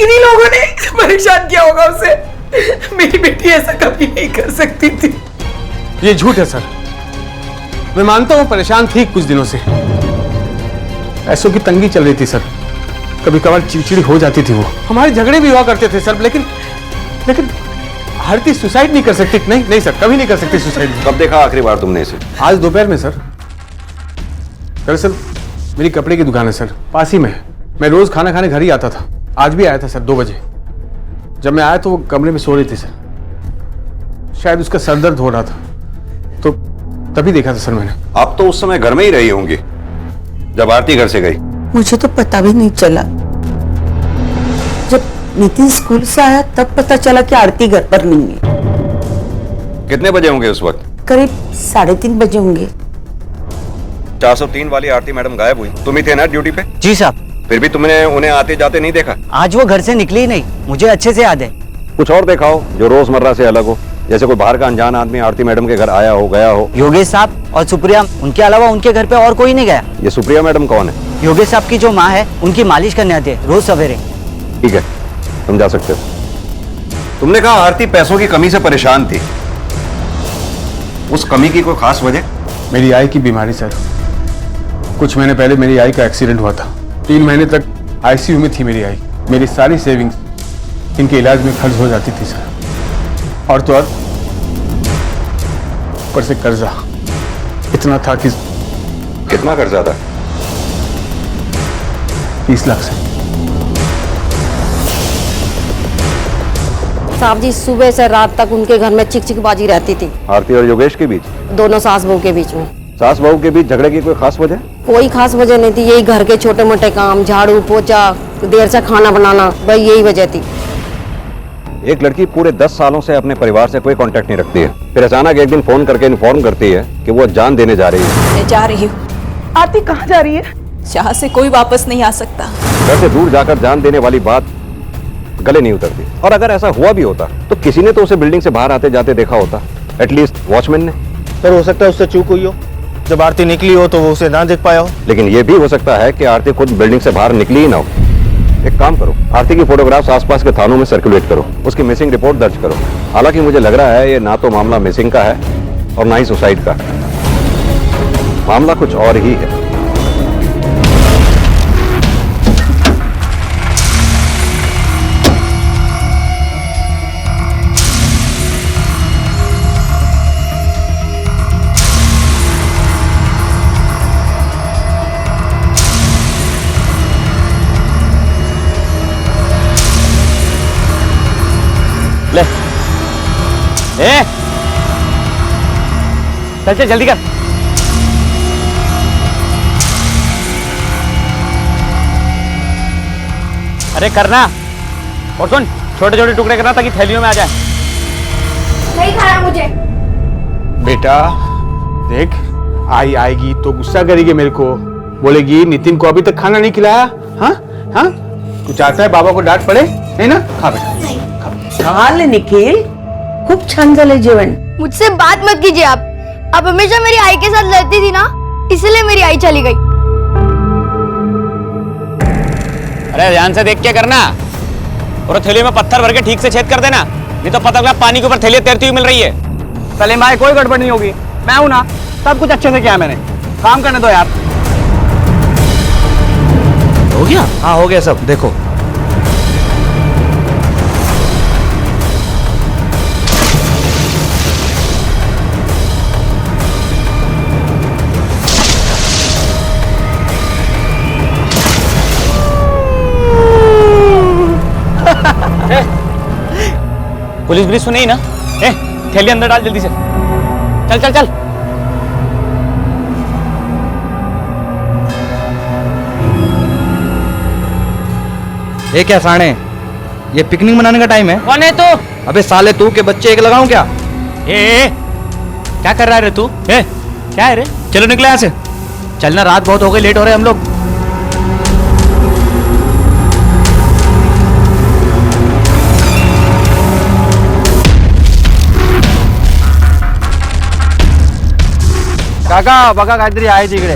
इन्हीं लोगों ने परेशान किया होगा उसे। मेरी बेटी ऐसा कभी नहीं कर सकती थी। ये झूठ है सर। मैं मानता हूँ परेशान थी कुछ दिनों से, पैसों की तंगी चल रही थी सर, कभी कभार चिड़चिड़ी हो जाती थी वो, हमारे झगड़े भी हुआ करते थे सर, लेकिन आरती सुसाइड नहीं कर सकती। नहीं सर, कभी नहीं कर सकती सुसाइड। कब देखा आखिरी बार तुमने इसे? आज दोपहर में सर। दरअसल मेरी कपड़े की दुकान है सर, पास ही में। मैं रोज खाना खाने घर ही आता था। आज भी आया था सर 2 बजे। जब मैं आया तो वो कमरे में सो रही थी सर, शायद उसका सर दर्द हो रहा था, तो तभी देखा था सर मैंने। आप तो उस समय घर में ही रही होंगी जब आरती घर से गई। मुझे तो पता भी नहीं चला। जब नितिन स्कूल से आया तब पता चला कि आरती घर पर नहीं है। कितने बजे होंगे उस वक्त? करीब 3:30 बजे होंगे। 403 वाली आरती मैडम गायब हुई, तुम ही थे ना ड्यूटी पे? जी साहब। फिर भी तुमने उन्हें आते जाते नहीं देखा? आज वो घर से निकली ही नहीं, मुझे अच्छे से याद है। कुछ और देखा हो जो रोजमर्रा से अलग हो, जैसे कोई बाहर का अनजान आदमी आरती मैडम के घर आया हो, गया हो? योगेश साहब और सुप्रिया, उनके अलावा उनके घर पे और कोई नहीं गया। ये सुप्रिया मैडम कौन है? योगेश साहब की जो माँ है, उनकी मालिश करने आती है रोज सवेरे। ठीक है, तुम जा सकते हो। तुमने कहा आरती पैसों की कमी से परेशान थी, उस कमी की कोई खास वजह? मेरी आई की बीमारी सर। कुछ महीने पहले मेरी आई का एक्सीडेंट हुआ था। 3 महीने तक आईसीयू में थी मेरी आई। मेरी सारी सेविंग्स इनके इलाज में खर्च हो जाती थी सर। और तो और ऊपर से कर्जा इतना था कि। कितना कर्जा था? 30 लाख से। साहब जी, सुबह से रात तक उनके घर में चिकचिकबाजी रहती थी। आरती और योगेश के बीच? दोनों सास बहू के बीच में। सास बहू के बीच झगड़े की कोई खास वजह? कोई खास वजह नहीं थी, यही घर के छोटे मोटे काम, झाड़ू पोछा, देर से खाना बनाना, भाई यही वजह थी। एक लड़की पूरे 10 सालों से अपने परिवार से कोई कांटेक्ट नहीं रखती है, फिर अचानक एक दिन फोन करके इन्फॉर्म करती है कि वो जान देने जा रही है। मैं जा रही हूँ। आरती कहाँ जा रही है? यहाँ से कोई वापस नहीं आ सकता। घर से दूर जाकर जान देने वाली बात गले नहीं उतरती। और अगर ऐसा हुआ भी होता तो किसी ने तो उसे बिल्डिंग से बाहर आते जाते देखा होता, एटलीस्ट वॉचमैन ने। सर हो सकता है उससे चूक हुई हो, जब आरती निकली हो तो वो उसे ना देख पाया हो। लेकिन ये भी हो सकता है कि आरती खुद बिल्डिंग से बाहर निकली ही ना हो। एक काम करो, आरती की फोटोग्राफ्स आसपास के थानों में सर्कुलेट करो, उसकी मिसिंग रिपोर्ट दर्ज करो। हालांकि मुझे लग रहा है ये ना तो मामला मिसिंग का है और ना ही सुसाइड का, मामला कुछ और ही है। ले चल चल जल्दी कर। अरे करना, और सुन, छोटे छोटे टुकड़े करना ताकि थैलियों में आ जाए। नहीं खाना मुझे। बेटा देख, आई आएगी तो गुस्सा करेगी मेरे को, बोलेगी नितिन को अभी तक खाना नहीं खिलाया। हाँ हाँ, तू चाहता है बाबा को डांट पड़े? नहीं ना, खा बेटा। निखिल, खूप छान झालंय जेवण। मुझसे बात मत कीजिए आप हमेशा मेरी आई के साथ लड़ती थी ना, इसलिए मेरी आई चली गई। अरे ध्यान से देख के करना, और थैली में पत्थर भर के ठीक से छेद कर देना, नहीं तो पता लगा पानी के ऊपर थैली तैरती हुई मिल रही है। सलीम भाई, कोई गड़बड़ नहीं होगी, मैं हूं ना, सब कुछ अच्छे से किया मैंने। काम करने दो यार। हो गया? हाँ हो गया सब, देखो। पुलिस पुलिस सुनी ना? थैली अंदर डाल जल्दी से, चल चल चल। ये क्या साणे, ये पिकनिक मनाने का टाइम है? कौन है तू? अबे साले तू के बच्चे एक लगाऊं क्या? क्या कर रहा है रे तू? क्या है रे? चलो निकले यहाँ से, चलना, रात बहुत हो गई, लेट हो रहे हम लोग। काका बघा काहीतरी आहे तिकडे.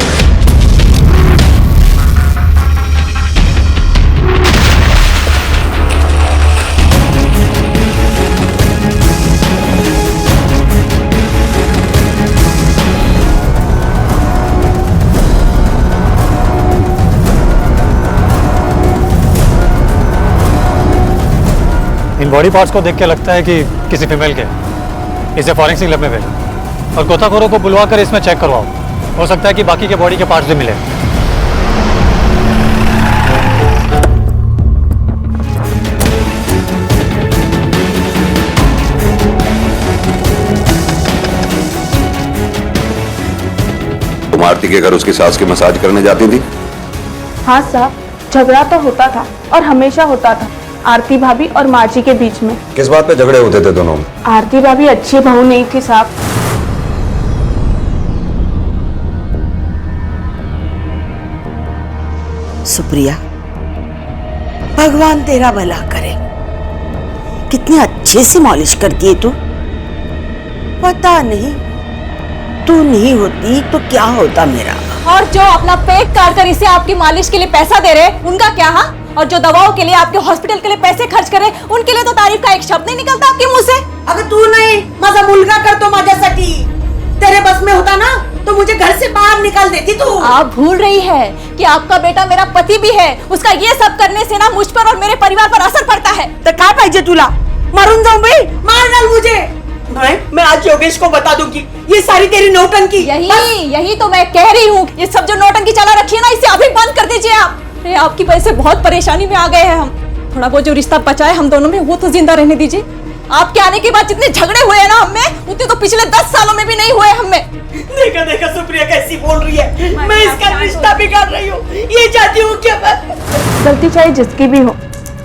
इन बॉडी पार्ट्स को देख के लगता है कि किसी फीमेल के. इसे फॉरेंसिक लैब में भेजो और गोताखोरों को बुलवा कर इसमें चेक करवाओ. हो सकता है कि बाकी के बॉडी के पार्ट्स भी मिले. तुम आरती के घर उसकी सास की मसाज करने जाती थी? हाँ साहब, झगड़ा तो होता था और हमेशा होता था आरती भाभी और माँ जी के बीच में. किस बात पे झगड़े होते थे दोनों में? आरती भाभी अच्छी बहू नहीं थी साहब. सुप्रिया, भगवान तेरा भला करे. कितनी अच्छे से मालिश करती है तू. पता नहीं तू नहीं होती तो क्या होता मेरा. और जो अपना पेट काट कर इसे आपकी मालिश के लिए पैसा दे रहे उनका क्या? हाँ, और जो दवाओं के लिए आपके हॉस्पिटल के लिए पैसे खर्च करे उनके लिए तो तारीफ का एक शब्द नहीं निकलता आपके मुंह से. अगर तू नहीं माझा मुलगा करतो माझ्यासाठी, तेरे बस में होता ना तो मुझे घर से बाहर निकाल देती तू. आप भूल रही है कि आपका बेटा मेरा पति भी है. उसका ये सब करने से ना मुझ पर और मेरे परिवार पर असर पड़ता है. तो क्या पाहिजे तुला? मारून जाऊं भाई? मार डाल मुझे. मैं आज योगेश को बता दूंगी ये सारी तेरी नौटंकी. यही तो मैं कह रही हूँ. ये सब जो नौटंकी चला रखी है ना, इसे अभी बंद कर दीजिए आप. अरे आपकी वजह से बहुत परेशानी में आ गए हैं हम. थोड़ा बहुत जो रिश्ता बचा है हम दोनों में वो तो जिंदा रहने दीजिए. आपके आने के बाद जितने झगड़े हुए हैं ना हमें, उतने तो पिछले 10 सालों में भी नहीं हुए हमें. देखा देखा सुप्रिया कैसी बोल रही है. मैं इसका रिश्ता बिगाड़ रही हूँ. ये चाहती हूँ क्या मैं? गलती चाहे जिसकी भी हो,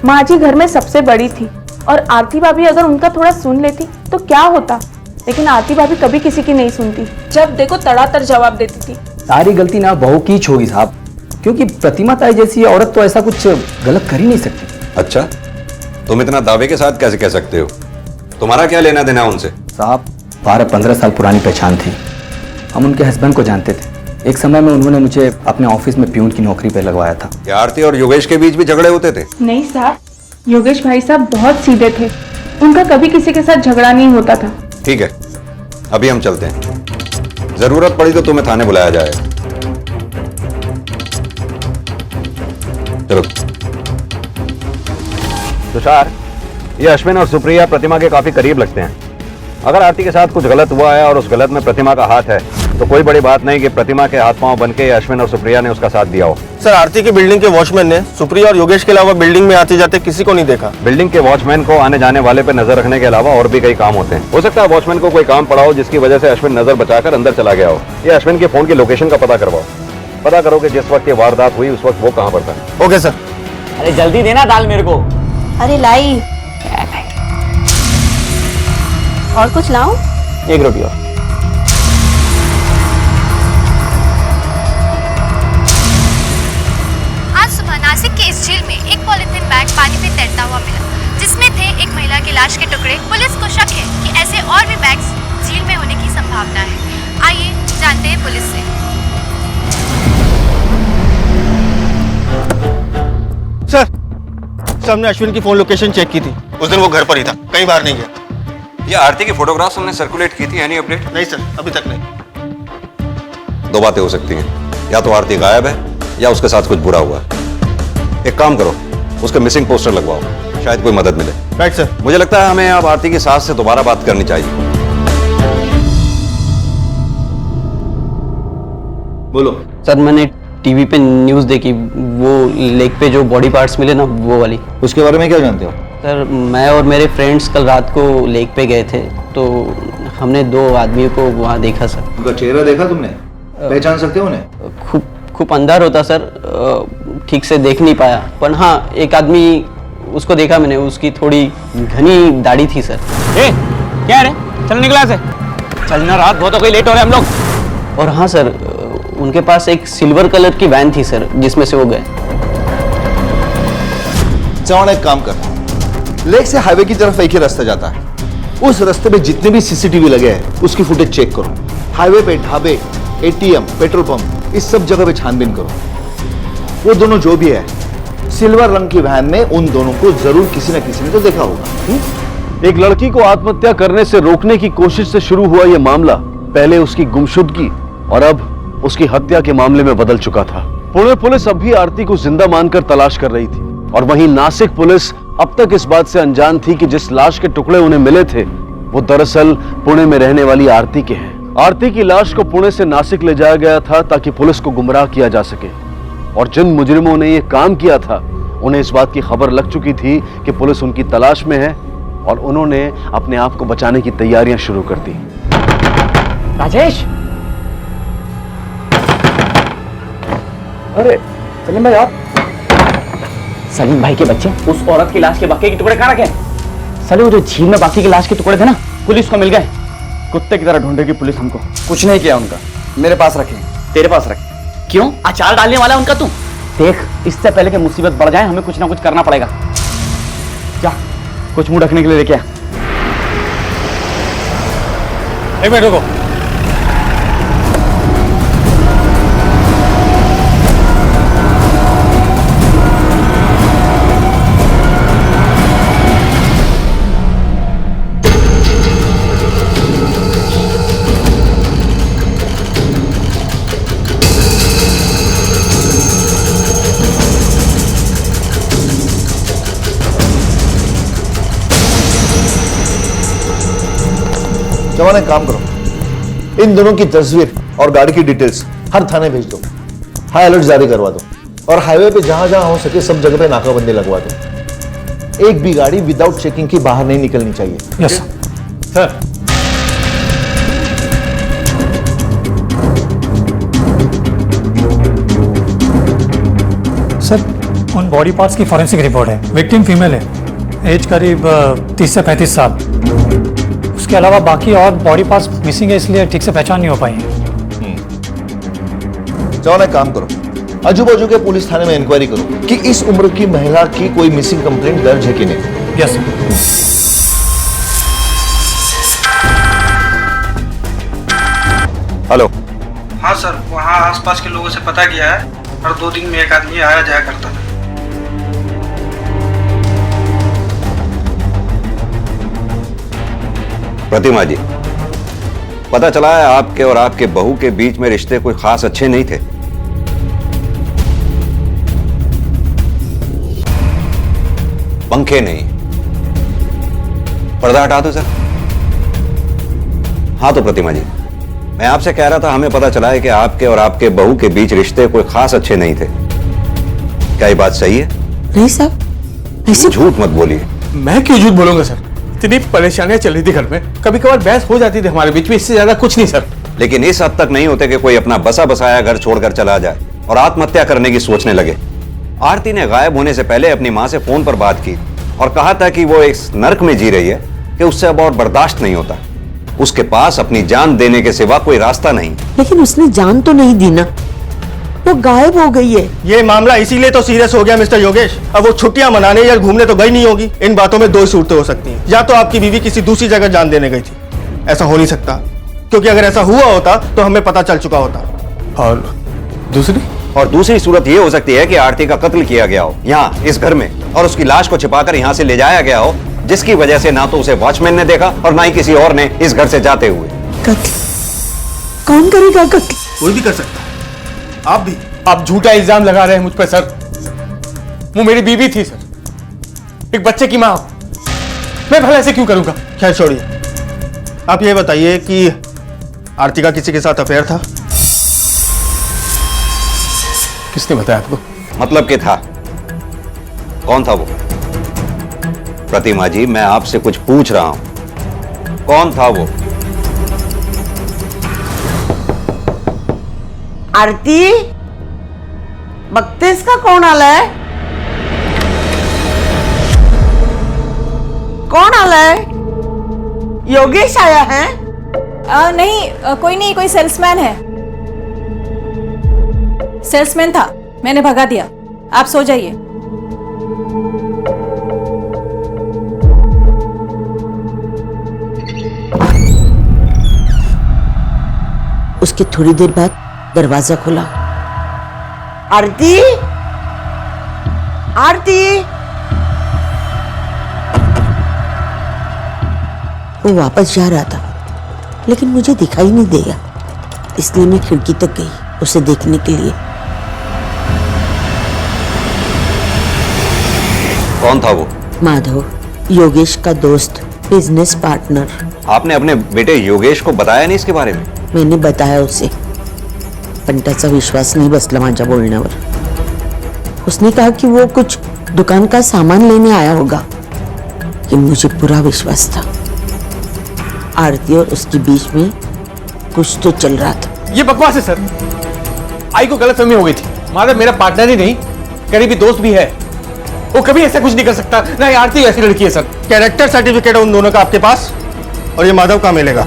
माँ जी घर में सबसे बड़ी थी और आरती भाभी अगर उनका थोड़ा सुन लेती तो क्या होता. लेकिन आरती भाभी कभी किसी की नहीं सुनती. जब देखो तड़ातड़ जवाब देती थी. सारी गलती ना बहू की होगी साहब, क्योंकि प्रतिमा ताई जैसी औरत तो ऐसा कुछ गलत कर ही नहीं सकती. अच्छा, तुम इतना दावे के साथ कैसे कह सकते हो? तुम्हारा क्या लेना देना उनसे? साहब 12-15 साल पुरानी पहचान थी. हम उनके हस्बैंड को जानते थे. एक समय में उन्होंने मुझे अपने ऑफिस में प्यून की नौकरी पे लगवाया था. क्या आरती और योगेश के बीच भी झगड़े होते थे? नहीं साहब, योगेश भाई साहब बहुत सीधे थे. उनका कभी किसी के साथ झगड़ा नहीं होता था. ठीक है, अभी हम चलते हैं. जरूरत पड़ी तो तुम्हें थाने बुलाया जाएगा. चलो. तुषार, ये अश्विन और सुप्रिया प्रतिमा के काफी करीब लगते हैं. अगर आरती के साथ कुछ गलत हुआ है और उस गलत में प्रतिमा का हाथ है तो कोई बड़ी बात नहीं कि प्रतिमा के हाथ पांव बनके अश्विन और सुप्रिया ने उसका साथ दिया हो. सर, आरती की बिल्डिंग के वॉचमैन ने सुप्रिया और योगेश के अलावा बिल्डिंग में आते जाते किसी को नहीं देखा. बिल्डिंग के वॉचमैन को आने जाने वाले पे नजर रखने के अलावा और भी कई काम होते हैं. हो सकता है वॉचमैन को कोई काम पड़ा हो जिसकी वजह से अश्विन नजर बचाकर अंदर चला गया हो. ये अश्विन के फोन की लोकेशन का पता करवाओ. पता करो कि जिस वक्त ये वारदात हुई उस वक्त वो कहाँ पर था. Okay sir. अरे जल्दी देना दाल मेरे को. अरे लाई. और कुछ लाऊं? एक रोटी और. आज सुबह नासिक के इस झील में एक पॉलिथीन बैग पानी में तैरता हुआ मिला, जिसमें थे एक महिला की लाश के टुकड़े. पुलिस को शक है कि ऐसे और भी बैग्स झील में होने की संभावना है. आइए जानते हैं पुलिस से. सर, हमने अश्विन की फोन लोकेशन चेक की थी. उस दिन वो घर पर ही था, कहीं बाहर नहीं गया. ये आरती की फोटोग्राफ्स हमने सर्कुलेट की थी. Any update? नहीं सर, अभी तक नहीं. दो बातें हो सकती हैं. या तो आरती गायब है या उसके साथ कुछ बुरा हुआ है. एक काम करो, उसके मिसिंग पोस्टर लगवाओ, शायद कोई मदद मिले. Right sir. मुझे लगता है हमें अब आरती की सास से दोबारा बात करनी चाहिए. बोलो सर. मैंने टीवी पे न्यूज़ देखी, वो लेक पे जो बॉडी पार्ट्स मिले ना, वो वाली. उसके बारे में क्या जानते हो? सर, मैं और मेरे फ्रेंड्स कल रात को लेक पे गए थे तो हमने 2 आदमियों को वहाँ देखा सर. उनका चेहरा देखा तुमने? पहचान सकते हो उन्हें? खूब अंधार होता सर, ठीक से देख नहीं पाया. पर हाँ, एक आदमी उसको देखा मैंने, उसकी थोड़ी घनी दाढ़ी थी सर. क्या रे, चल निकला से. चलना, रात बहुत हो गई, लेट हो रहे हम लोग. और हाँ सर, उनके पास एक सिल्वर कलर की वैन थी सर, जिसमें से वो गए. जवान, एक काम कर, लेक से हाईवे की तरफ एक ही रास्ता जाता है. उस रास्ते पे जितने भी सीसीटीवी लगे हैं उसकी फुटेज चेक करो. हाईवे पे ढाबे, एटीएम, पेट्रोल पंप, इस सब जगह पे छानबीन करो। वो दोनों जो भी है, सिल्वर रंग की वैन में उन दोनों को जरूर किसी न किसी ने तो देखा होगा। एक लड़की को आत्महत्या करने से रोकने की कोशिश से शुरू हुआ यह मामला पहले उसकी गुमशुदगी और अब उसकी हत्या के मामले में बदल चुका था। पुणे पुलिस अब भी आरती को जिंदा मानकर तलाश कर रही थी और वहीं नासिक पुलिस अब तक इस बात से अनजान थी कि जिस लाश के टुकड़े उन्हें मिले थे वो दरअसल पुणे में रहने वाली आरती के हैं। आरती की लाश को पुणे से नासिक ले जाया गया था ताकि पुलिस को गुमराह किया जा सके और जिन मुजरिमों ने यह काम किया था उन्हें इस बात की खबर लग चुकी थी कि पुलिस उनकी तलाश में है और उन्होंने अपने आप को बचाने की तैयारियां शुरू कर दी। राजेश, अरे सलीम भाई आप। सलीम भाई के बच्चे, उस औरत की लाश के बाकी के टुकड़े कहाँ रखे? साले वो जो झील में बाकी के लाश के टुकड़े थे ना, पुलिस को मिल गए। कुत्ते की तरह ढूंढेगी पुलिस हमको। कुछ नहीं किया उनका, मेरे पास रखे। तेरे पास रखे? क्यों? अचार डालने वाला है उनका तू? देख, इससे पहले कि मुसीबत बढ़ जाए हमें कुछ ना कुछ करना पड़ेगा। जा, कुछ मुंह ढकने के लिए लेके आ। एक मिनट रुको। जवान एक काम करो, इन दोनों की तस्वीर और गाड़ी की डिटेल्स हर थाने भेज दो, हाई अलर्ट जारी करवा दो और हाईवे पे जहां जहां हो सके सब जगह पे नाकाबंदी लगवा दो। एक भी गाड़ी विदाउट चेकिंग की बाहर नहीं निकलनी चाहिए। Yes sir. सर, उन बॉडी पार्ट्स की फॉरेंसिक रिपोर्ट है। विक्टिम फीमेल है, एज करीब 30 से 35 साल। उसके अलावा बाकी और बॉडी पार्ट्स मिसिंग है, इसलिए ठीक से पहचान नहीं हो पाई है। जवान एक काम करो, आजू बाजू के पुलिस थाने में इंक्वायरी करो कि इस उम्र की महिला की कोई मिसिंग कंप्लेंट दर्ज है कि नहीं। Yes sir. हेलो। हाँ सर, वहाँ आसपास के लोगों से पता किया है, हर 2 दिन में एक आदमी आया जाया करता था। प्रतिमा जी, पता चला है आपके और आपके बहू के बीच में रिश्ते कोई खास अच्छे नहीं थे। पंखे नहीं, पर्दा हटा दो सर। हाँ तो प्रतिमा जी, मैं आपसे कह रहा था, हमें पता चला है कि आपके और आपके बहू के बीच रिश्ते कोई खास अच्छे नहीं थे। क्या ये बात सही है? नहीं साहब, ऐसे झूठ मत बोलिए। मैं क्यों झूठ बोलूंगा सर? इतनी परेशानियां चल रही थी घर में, कभी कभार बहस हो जाती थी हमारे बीच में, इससे ज्यादा कुछ नहीं सर। लेकिन इस हद तक नहीं होते कि कोई अपना बसा बसाया घर छोड़कर चला जाए और आत्महत्या करने की सोचने लगे। आरती ने गायब होने से पहले अपनी मां से फोन पर बात की और कहा था कि वो एक नर्क में जी रही है कि उससे अब और बर्दाश्त नहीं होता। उसके पास अपनी जान देने के सिवा कोई रास्ता नहीं। लेकिन उसने जान तो नहीं दी ना, वो गायब हो गई है। ये मामला इसीलिए तो सीरियस हो गया मिस्टर योगेश। अब वो छुट्टियां मनाने या घूमने तो गई नहीं होगी। इन बातों में 2 सूरतें हो सकती हैं, या तो आपकी बीवी किसी दूसरी जगह जान देने गई थी। ऐसा हो नहीं सकता, क्योंकि अगर ऐसा हुआ होता तो हमें पता चल चुका होता। और दूसरी सूरत यह हो सकती है कि आरती का कत्ल किया गया हो यहाँ इस घर में, और उसकी लाश को छिपाकर यहाँ से ले जाया गया हो, जिसकी वजह से ना तो उसे वॉचमैन ने देखा और ना ही किसी और ने इस घर से जाते हुए। कत्ल? कौन करेगा कत्ल? कोई भी कर सकता। आप भी। आप झूठा इल्जाम लगा रहे हैं मुझ पर सर। वो मेरी बीवी थी सर, एक बच्चे की मां। मैं भला ऐसे क्यों करूंगा? खैर छोड़िए, आप ये बताइए कि आरती का किसी के साथ अफेयर था? किसने बताया आपको? मतलब कि था। कौन था वो? प्रतिमा जी, मैं आपसे कुछ पूछ रहा हूं, कौन था वो? आरती, बघतेस का कौन आलाय? कौन आलाय? योगेश आया है? नहीं, कोई नहीं, कोई सेल्समैन है। सेल्समैन था, मैंने भगा दिया। आप सो जाइए। उसके थोड़ी देर बाद दरवाजा खुला। आरती, आरती। वो वापस जा रहा था लेकिन मुझे दिखाई नहीं देगा, इसलिए मैं खिड़की तक गई उसे देखने के लिए। कौन था वो? माधव, योगेश का दोस्त, बिजनेस पार्टनर। आपने अपने बेटे योगेश को बताया नहीं इसके बारे में? मैंने बताया उसे, पंटाचा विश्वास नहीं बसला माझ्या बोलण्यावर। उसने कहा कि वो कुछ दुकान का सामान लेने आया होगा, कि मुझे पूरा विश्वास था। आरती और उसके बीच में कुछ तो चल रहा था। ये बकवास है सर। आई को गलतफहमी हो गई थी। माधव मेरा पार्टनर ही नहीं, करीबी दोस्त भी है। वो कभी ऐसा कुछ नहीं कर सकता। नहीं, आरती ऐसी लड़की है सर। कैरेक्टर सर्टिफिकेट है उन दोनों का आपके पास, और ये माधव का मिलेगा।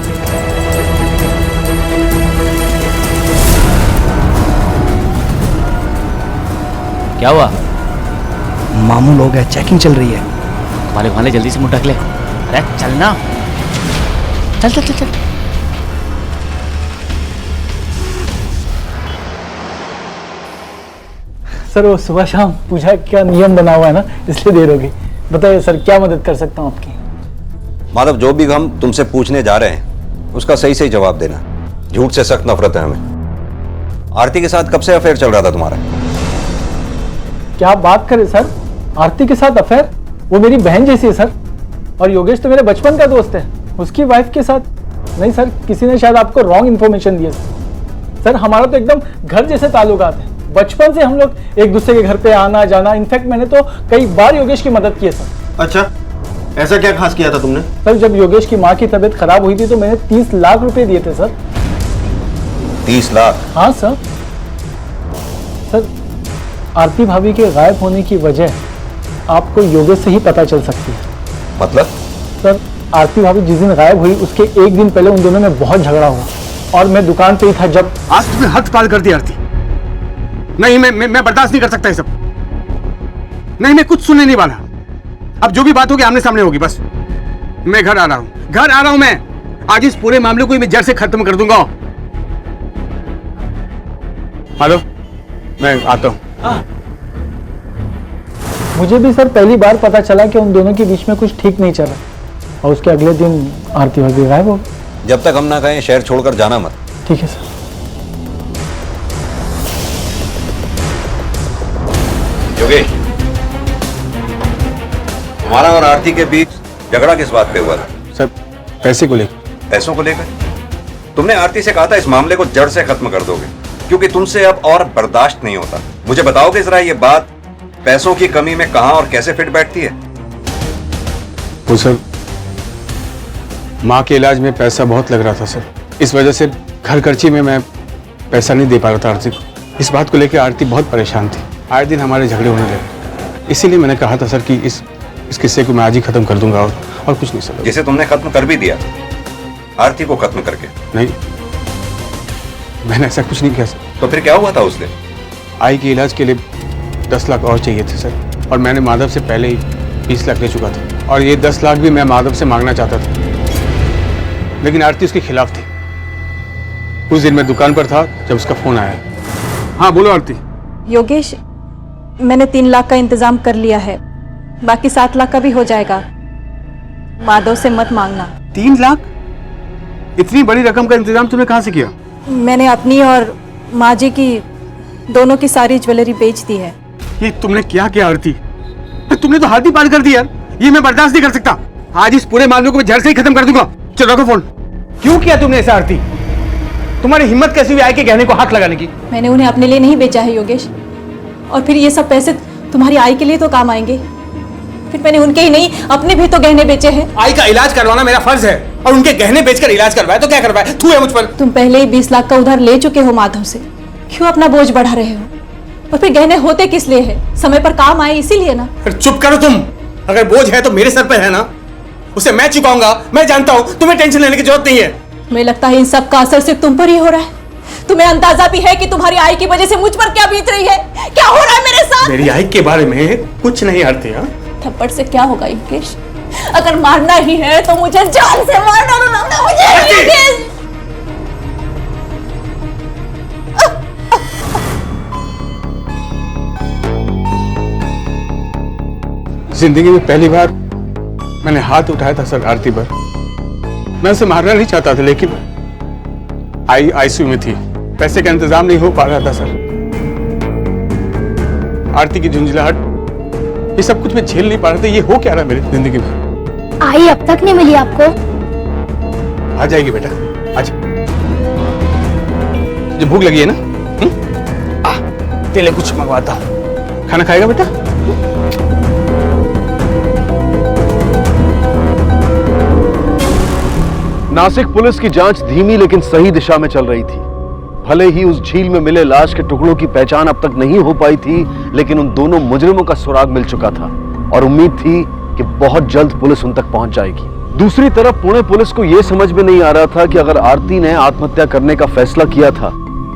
क्या हुआ? मामू लोग है, चेकिंग चल रही है। वाले वाले जल्दी से मुंह ढक ले। अरे चलना, चल चल चल चल। सर वो सुबह शाम पूजा का नियम बना हुआ है ना, इसलिए देर होगी। बताइए सर, क्या मदद कर सकता हूँ आपकी? माधव, जो भी हम तुमसे पूछने जा रहे हैं उसका सही सही जवाब देना। झूठ से सख्त नफरत है हमें। आरती के साथ कब से अफेयर चल रहा था तुम्हारा? क्या बात करें सर, आरती के साथ अफेयर? वो मेरी बहन जैसी है सर। और योगेश तो मेरे बचपन का दोस्त है, उसकी वाइफ के साथ। नहीं सर, किसी ने शायद आपको रॉन्ग इन्फॉर्मेशन दी है सर। हमारा तो एकदम घर जैसे ताल्लुकात है, बचपन से हम लोग एक दूसरे के घर पे आना जाना। इनफैक्ट मैंने तो कई बार योगेश की मदद की है सर। अच्छा, ऐसा क्या खास किया था तुमने? सर जब योगेश की माँ की तबीयत खराब हुई थी तो मैंने 30 लाख रुपए दिए थे सर। 30 लाख? हाँ सर। सर आरती भाभी के गायब होने की वजह आपको योगेश से ही पता चल सकती है। मतलब? सर आरती भाभी जिस दिन गायब हुई उसके एक दिन पहले उन दोनों में बहुत झगड़ा हुआ, और मैं दुकान पे ही था जब। आज तुमने हद पार कर दी आरती। नहीं, मैं बर्दाश्त नहीं कर सकता ये सब। नहीं, मैं कुछ सुनने नहीं वाला। अब जो भी बात होगी आमने सामने होगी। बस मैं घर आ रहा हूं, मैं आज इस पूरे मामले को ही मैं जड़ से खत्म कर दूंगा। हेलो, मैं आता हूं। मुझे भी सर पहली बार पता चला कि उन दोनों के बीच में कुछ ठीक नहीं चला, और उसके अगले दिन आरती भाभी गायब हो। जब तक हम ना कहें शहर छोड़कर जाना मत। ठीक है सर। योगेश, तुम्हारा और आरती के बीच झगड़ा किस बात पे हुआ था? सर पैसे को लेकर। पैसों को लेकर? तुमने आरती से कहा था इस मामले को जड़ से खत्म कर दोगे, क्योंकि तुमसे अब और बर्दाश्त नहीं होता। मुझे बताओगे जरा ये बात पैसों की कमी में कहां और कैसे फिट बैठती है? वो सर, माँ के इलाज में पैसा बहुत लग रहा था सर। इस वजह से घर खर्ची में मैं पैसा नहीं दे पा रहा था आरती को। इस बात को लेकर आरती बहुत परेशान थी। आए दिन हमारे झगड़े होने लगे। इसीलिए मैंने कहा था सर कि इस किस्से को मैं आज ही खत्म कर दूंगा, और कुछ नहीं सर। जिसे तुमने खत्म कर भी दिया, आरती को खत्म करके। नहीं, मैंने ऐसा कुछ नहीं किया सर। तो फिर क्या हुआ था उस दिन? आई के इलाज के लिए 10 लाख और चाहिए थे सर, और मैंने माधव से पहले ही 20 लाख ले चुका था, और ये 10 लाख भी मैं माधव से मांगना चाहता था, लेकिन आरती उसके खिलाफ थी। उस दिन मैं दुकान पर था जब उसका फोन आया। हाँ बोलो आरती। योगेश, मैंने 3 लाख का इंतजाम कर लिया है, बाकी 7 लाख का भी हो जाएगा। माधव से मत मांगना। 3 लाख? इतनी बड़ी रकम का इंतजाम तुमने कहाँ से किया? मैंने अपनी और माँ जी की दोनों की सारी ज्वेलरी बेच दी है। ये तुमने क्या किया आरती? तुमने तो हद ही पार कर दी यार। ये मैं बर्दाश्त नहीं कर सकता। आज इस पूरे मामले को मैं जड़ से ही खत्म कर दूंगा। चलो रखो फोन। क्यों किया तुमने ऐसा आरती? तुम्हारी हिम्मत कैसी हुई आई के गहने को हाथ लगाने की? मैंने उन्हें अपने लिए नहीं बेचा है योगेश, और फिर ये सब पैसे तुम्हारी आई के लिए तो काम आएंगे। फिर मैंने उनके ही नहीं अपने भी तो गहने बेचे हैं। आई का इलाज करवाना मेरा फर्ज है, और उनके गहने बेचकर इलाज करवाए तो क्या करवाए? तू है मुझ पर। तुम पहले ही 20 लाख का उधार ले चुके हो माधव से, क्यों अपना बोझ बढ़ा रहे हो? और फिर गहने होते किस लिए है? समय पर काम आए इसीलिए ना। चुप करो तुम। अगर बोझ है तो मेरे सर पर है ना, उसे मैं चुकाऊंगा। मैं जानता हूं, तुम्हें टेंशन लेने की जरूरत नहीं है। मुझे लगता है इन सब का असर सिर्फ तुम पर ही हो रहा है। तुम्हें अंदाजा भी है कि तुम्हारी आई की वजह से मुझ पर क्या बीत रही है, क्या हो रहा है मेरे साथ? मेरी आई के बारे में कुछ नहीं आरती। थप्पड़ से क्या होगा योगेश? अगर मारना ही है तो मुझे जान से मार डालो ना मुझे। जिंदगी में पहली बार मैंने हाथ उठाया था सर आरती पर। मैं उसे मारना नहीं चाहता था, लेकिन आईसीयू में थी, पैसे का इंतजाम नहीं हो पा रहा था सर। आरती की झुंझलाहट, ये सब कुछ मैं झेल नहीं पा रहा था। ये हो क्या रहा है मेरी जिंदगी में? आई अब तक नहीं मिली आपको? आ जाएगी बेटा, आज जो भूख लगी है ना, तेरे लिए कुछ मंगवाता हूं, खाना खाएगा बेटा? नासिक पुलिस की जांच धीमी लेकिन सही दिशा में चल रही थी। भले ही उस झील में मिले लाश के टुकड़ों की पहचान अब तक नहीं हो पाई थी, लेकिन उन दोनों मुजरिमों का सुराग मिल चुका था और उम्मीद थी कि बहुत जल्द पुलिस उन तक पहुंच जाएगी। दूसरी तरफ पुणे पुलिस को यह समझ में नहीं आ रहा था कि अगर आरती ने आत्महत्या करने का फैसला किया था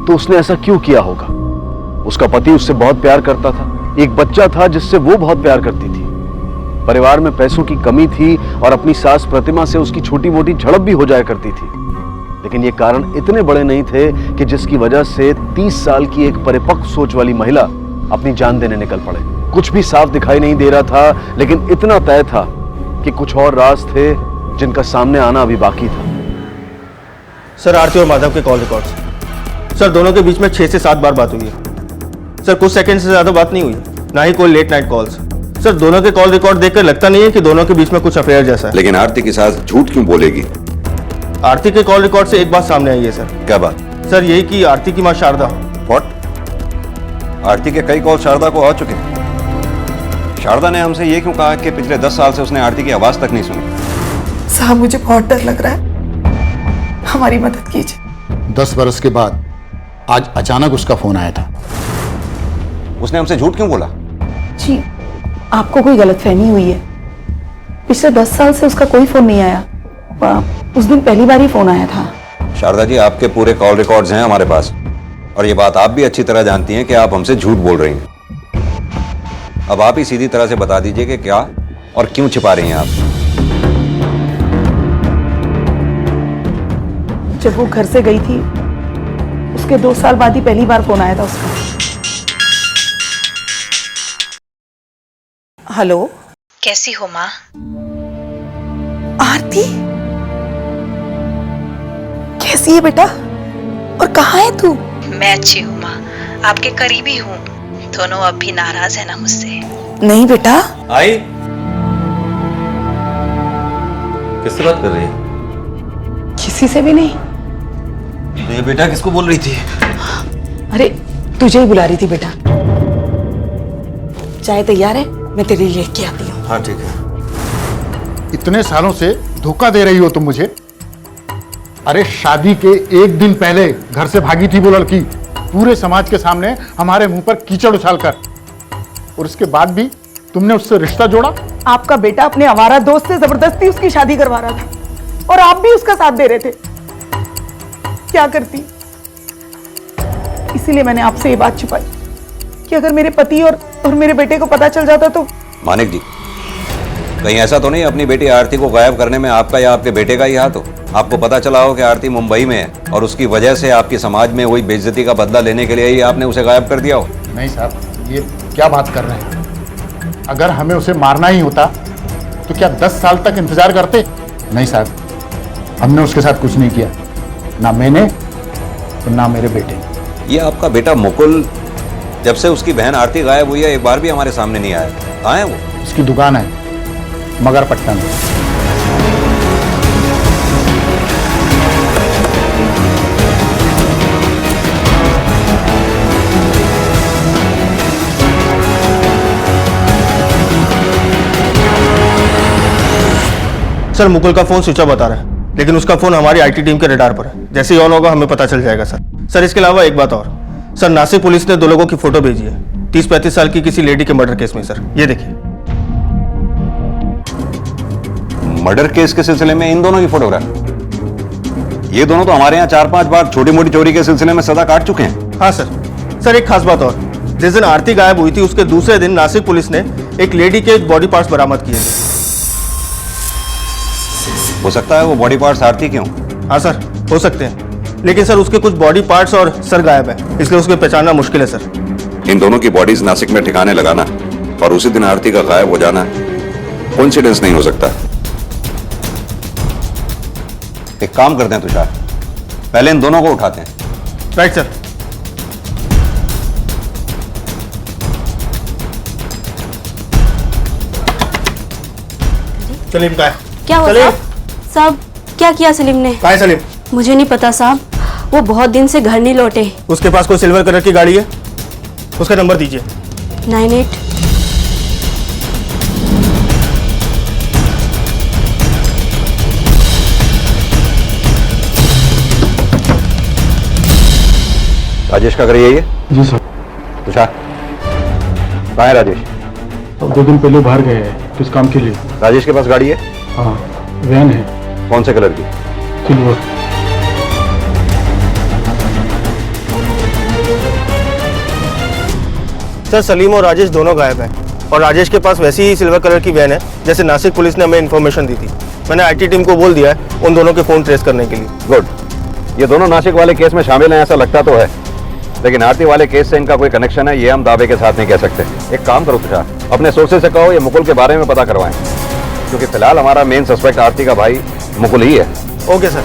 तो उसने ऐसा क्यों किया होगा। उसका पति उससे बहुत प्यार करता था, एक बच्चा था जिससे वो बहुत प्यार करती थी। परिवार में पैसों की कमी थी और अपनी सास प्रतिमा से उसकी छोटी मोटी झड़प भी हो जाया करती थी, लेकिन ये कारण इतने बड़े नहीं थे कि जिसकी वजह से 30 साल की एक परिपक्व सोच वाली महिला अपनी जान देने निकल पड़े। कुछ भी साफ दिखाई नहीं दे रहा था, लेकिन इतना तय था कि कुछ और राज थे जिनका सामने आना अभी बाकी था। सर, आरती और माधव के कॉल रिकॉर्ड्स। सर, दोनों के बीच में 6 से 7 बार बात हुई है। सर, कुछ सेकंड से ज्यादा बात नहीं हुई, ना ही कोई लेट नाइट कॉल्स। सर, दोनों के कॉल रिकॉर्ड देखकर लगता नहीं है कि दोनों के बीच में कुछ अफेयर जैसा है। लेकिन आरती के साथ झूठ क्यों बोलेगी? आरती के कॉल रिकॉर्ड से एक बात सामने आई है सर। क्या बात? सर, यही कि आरती की मां शारदा। व्हाट? आरती के कई कॉल शारदा को आ चुके हैं। शारदा ने हमसे ये क्यों कहा कि पिछले 10 साल से उसने आरती की आवाज तक नहीं सुनी? साहब, मुझे बहुत डर लग रहा है, हमारी मदद कीजिए। 10 बरस के बाद आज अचानक उसका फोन आया था। उसने हमसे झूठ क्यों बोला? जी, आपको कोई गलतफहमी हुई है। पिछले 10 साल से उसका कोई फोन नहीं आया, उस दिन पहली बार ही फोन आया था। शारदा जी, आपके पूरे कॉल रिकॉर्ड्स हैं हमारे पास, और ये बात आप भी अच्छी तरह जानती हैं कि आप हमसे झूठ बोल रही हैं। अब आप ही सीधी तरह से बता दीजिए कि क्या और क्यों छिपा रही हैं आप। जब वो घर से गई थी उसके 2 साल बाद ही पहली बार फोन आया था उसका। हेलो, कैसी हो माँ? आरती, कैसी है बेटा और कहाँ है तू? मैं अच्छी हूँ माँ, आपके करीबी हूँ। दोनों अब भी नाराज है ना मुझसे? नहीं बेटा। आई, किससे बात कर रही है? किसी से भी नहीं। तो ये बेटा किसको बोल रही थी? अरे, तुझे ही बुला रही थी बेटा। चाय तैयार है, मैं तेरे लिए लेके आती हूँ। हाँ ठीक है। इतने सालों से धोखा दे रही हो तुम मुझे। अरे, शादी के एक दिन पहले घर से भागी थी वो लड़की, पूरे समाज के सामने हमारे मुंह पर कीचड़ उछालकर, और उसके बाद भी तुमने उससे रिश्ता जोड़ा। आपका बेटा अपने आवारा दोस्त से जबरदस्ती उसकी शादी करवा रहा था और आप भी उसका साथ दे रहे थे। क्या करती? इसीलिए मैंने आपसे ये बात छुपाई कि अगर मेरे पति और मेरे बेटे को पता चल जाता तो। मानिक जी, कहीं ऐसा तो नहीं अपनी बेटी आरती को गायब करने में आपका या आपके बेटे का ही हाथ हो? आपको पता चला हो कि आरती मुंबई में है और उसकी वजह से आपकी समाज में हुई बेइज्जती का बदला लेने के लिए ही आपने उसे गायब कर दिया हो? नहीं साहब, ये क्या बात कर रहे हैं? अगर हमें उसे मारना ही होता तो क्या 10 साल तक इंतजार करते? नहीं साहब, हमने उसके साथ कुछ नहीं किया, ना मैंने और ना मेरे बेटे। ये आपका बेटा मुकुल जब से उसकी बहन आरती गायब हुई है एक बार भी हमारे सामने नहीं आया। कहाँ है वो? उसकी दुकान है मगरपट्टन में। सर, मुकुल का फोन स्विच ऑफ बता रहा है, लेकिन उसका फोन हमारी आईटी टीम के रडार पर है। जैसे ही ऑन होगा हमें पता चल जाएगा सर। सर, इसके अलावा एक बात और। सर, नासिक पुलिस ने 2 लोगों की फोटो भेजी है 30-35 साल की किसी लेडी के मर्डर केस में। सर, ये देखिए। मर्डर केस के सिलसिले में इन दोनों की फोटोग्राफ? ये दोनों तो हमारे यहाँ 4-5 बार छोटी मोटी चोरी के सिलसिले में सजा काट चुके हैं। हाँ सर। सर, एक खास बात और। जिस दिन आरती गायब हुई थी उसके दूसरे दिन नासिक पुलिस ने एक लेडी के बॉडी पार्ट्स बरामद किए थे। हो सकता है वो बॉडी पार्ट्स आरती के हों। हाँ सर, हो सकते हैं, लेकिन सर उसके कुछ बॉडी पार्ट्स और सर गायब है, इसलिए उसको पहचानना मुश्किल है सर। इन दोनों की बॉडीज नासिक में ठिकाने लगाना और उसी दिन आरती का गायब हो जाना कोइंसिडेंस नहीं हो सकता। एक काम करते हैं तुषार, पहले इन दोनों को उठाते हैं। Right sir. सलीम का है? क्या हुआ सलीम? साहब? क्या किया सलीम ने? कहाँ है सलीम? मुझे नहीं पता साहब, वो बहुत दिन से घर नहीं लौटे। उसके पास कोई सिल्वर कलर की गाड़ी है? उसका नंबर दीजिए। 98। राजेश का घर यही है? जी सर। तुषार, कहाँ है राजेश? अब 2 दिन पहले बाहर गए हैं किस काम के लिए। राजेश के पास गाड़ी है? हाँ, वैन है। कौन से कलर की? सिल्वर। सर सलीम और राजेश दोनों गायब हैं और राजेश के पास वैसी ही सिल्वर कलर की वैन है जैसे नासिक पुलिस ने हमें इन्फॉर्मेशन दी थी। मैंने आईटी टीम को बोल दिया है उन दोनों के फोन ट्रेस करने के लिए। गुड। ये दोनों नासिक वाले केस में शामिल हैं ऐसा लगता तो है, लेकिन आरती वाले केस से इनका कोई कनेक्शन है ये हम दावे के साथ नहीं कह सकते। एक काम करो तुषार, अपने सोर्सेज से कहो ये मुकुल के बारे में पता करवाएं, क्योंकि फिलहाल हमारा मेन सस्पेक्ट आरती का भाई मुकुल ही है। Okay sir.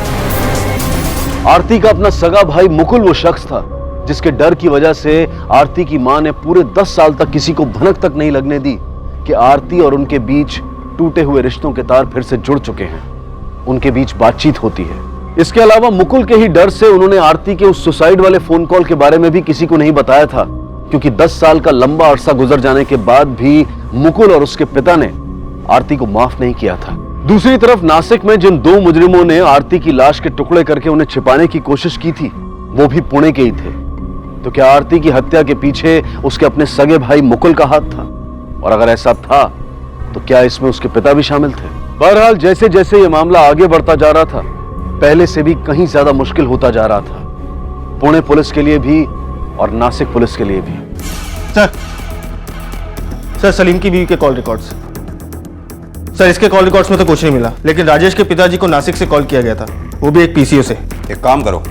आरती का अपना सगा भाई मुकुल वो शख्स था जिसके डर की वजह से आरती की मां ने पूरे 10 साल तक किसी को भनक तक नहीं लगने दी कि आरती और उनके बीच टूटे हुए रिश्तों के तार फिर से जुड़ चुके हैं, उनके बीच बातचीत होती है। इसके अलावा मुकुल के ही डर से उन्होंने आरती के उस सुसाइड वाले फोन कॉल के बारे में भी किसी को नहीं बताया था, क्योंकि 10 साल का लंबा अरसा गुजर जाने के बाद भी मुकुल और उसके पिता ने आरती को माफ नहीं किया था। दूसरी तरफ नासिक में जिन 2 मुजरिमों ने आरती की लाश के टुकड़े करके उन्हें छिपाने की कोशिश की थी वो भी पुणे के ही थे। तो क्या आरती की हत्या के पीछे उसके अपने सगे भाई मुकुल का हाथ था? और अगर ऐसा था तो क्या इसमें उसके पिता भी शामिल थे? बहरहाल जैसे जैसे ये मामला आगे बढ़ता जा रहा था पहले से भी कहीं ज्यादा मुश्किल होता जा रहा था, पुणे पुलिस के लिए भी और नासिक पुलिस के लिए भी। सर सलीम की बीवी के कॉल रिकॉर्ड्स। सर इसके कॉल रिकॉर्ड्स में तो कुछ नहीं मिला, लेकिन राजेश के पिताजी को नासिक से कॉल किया गया था, वो भी एक पीसीओ से। एक काम करो,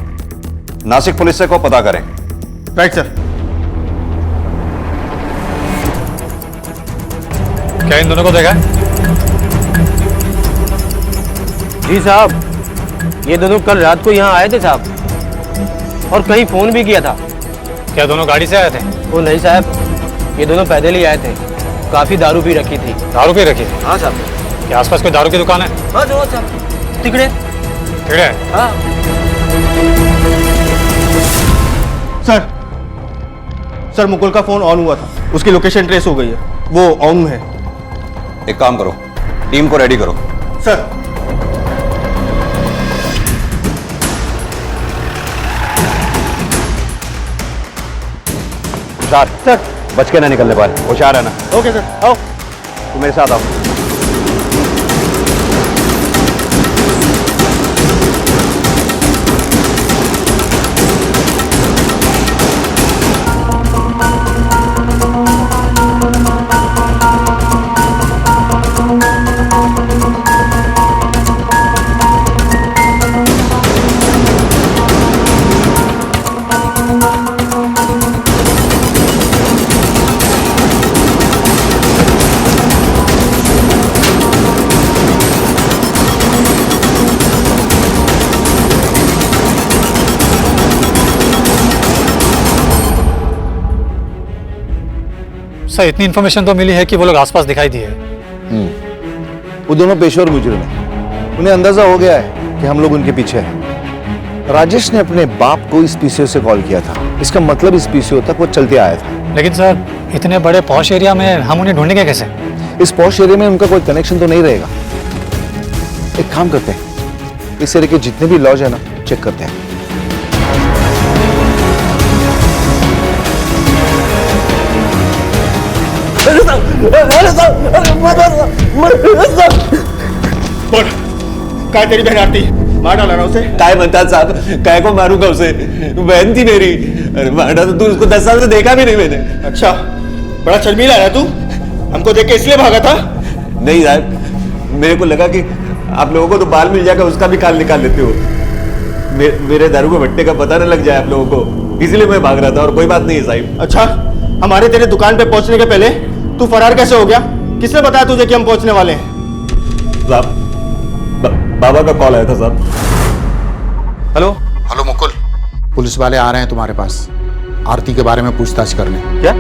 नासिक पुलिस से को पता करें। Right sir. क्या इन दोनों को देखा? जी साहब, ये दोनों कल रात को यहाँ आए थे साहब, और कहीं फोन भी किया था। क्या दोनों गाड़ी से आए थे? वो नहीं साहब, ये दोनों पैदल ही आए थे। काफी दारू पी रखी थी। दारू पी रखी थी? हाँ साहब। क्या आसपास कोई दारू की दुकान है? हाँ जो साहब, तिकड़े। तिकड़े? हाँ। सर मुकुल का फोन ऑन हुआ था, उसकी लोकेशन ट्रेस हो गई है, वो ऑन है। एक काम करो, टीम को रेडी करो। सर। सर बच के ना निकलने पाए, होशियार है ना। ओके सर, आओ। तुम मेरे साथ आओ। सर इतनी इन्फॉर्मेशन तो मिली है कि वो लोग आसपास दिखाई दिए। वो दोनों पेशेवर मुजरिम हैं, उन्हें अंदाजा हो गया है कि हम लोग उनके पीछे हैं। राजेश ने अपने बाप को इस पीसीओ से कॉल किया था, इसका मतलब इस पीसीओ तक वो चलते आया था। लेकिन सर इतने बड़े पॉश एरिया में हम उन्हें ढूंढेंगे कैसे? इस पॉश एरिया में उनका कोई कनेक्शन तो नहीं रहेगा। एक काम करते हैं, इस एरिया के जितने भी लॉज है ना चेक करते हैं। काय तेरी बहन आरती मार डाला ना उसे? काय म्हणतात साहब, काय को मारूंगा उसे? बहन थी मेरी। अरे मारा तो तू उसको 10 साल से देखा भी नहीं मैंने। अच्छा, बड़ा शर्मीला है तू, हमको देख के इसलिए भागा था? नहीं साहब, मेरे को लगा कि आप लोगों को तो बाल मिल जाएगा, उसका भी काल निकाल लेते हो। मेरे दारू के भट्टे का पता न लग जाए आप लोगों को, इसलिए मैं भाग रहा था, और कोई बात नहीं है साहब। अच्छा, हमारे तेरे दुकान पे पहुंचने के पहले तू फरार कैसे हो गया? किसने बताया तुझे कि हम पहुंचने वाले हैं? बाबा का कॉल आया था साहब। हेलो हेलो मुकुल, पुलिस वाले आ रहे हैं तुम्हारे पास आरती के बारे में पूछताछ करने। क्या?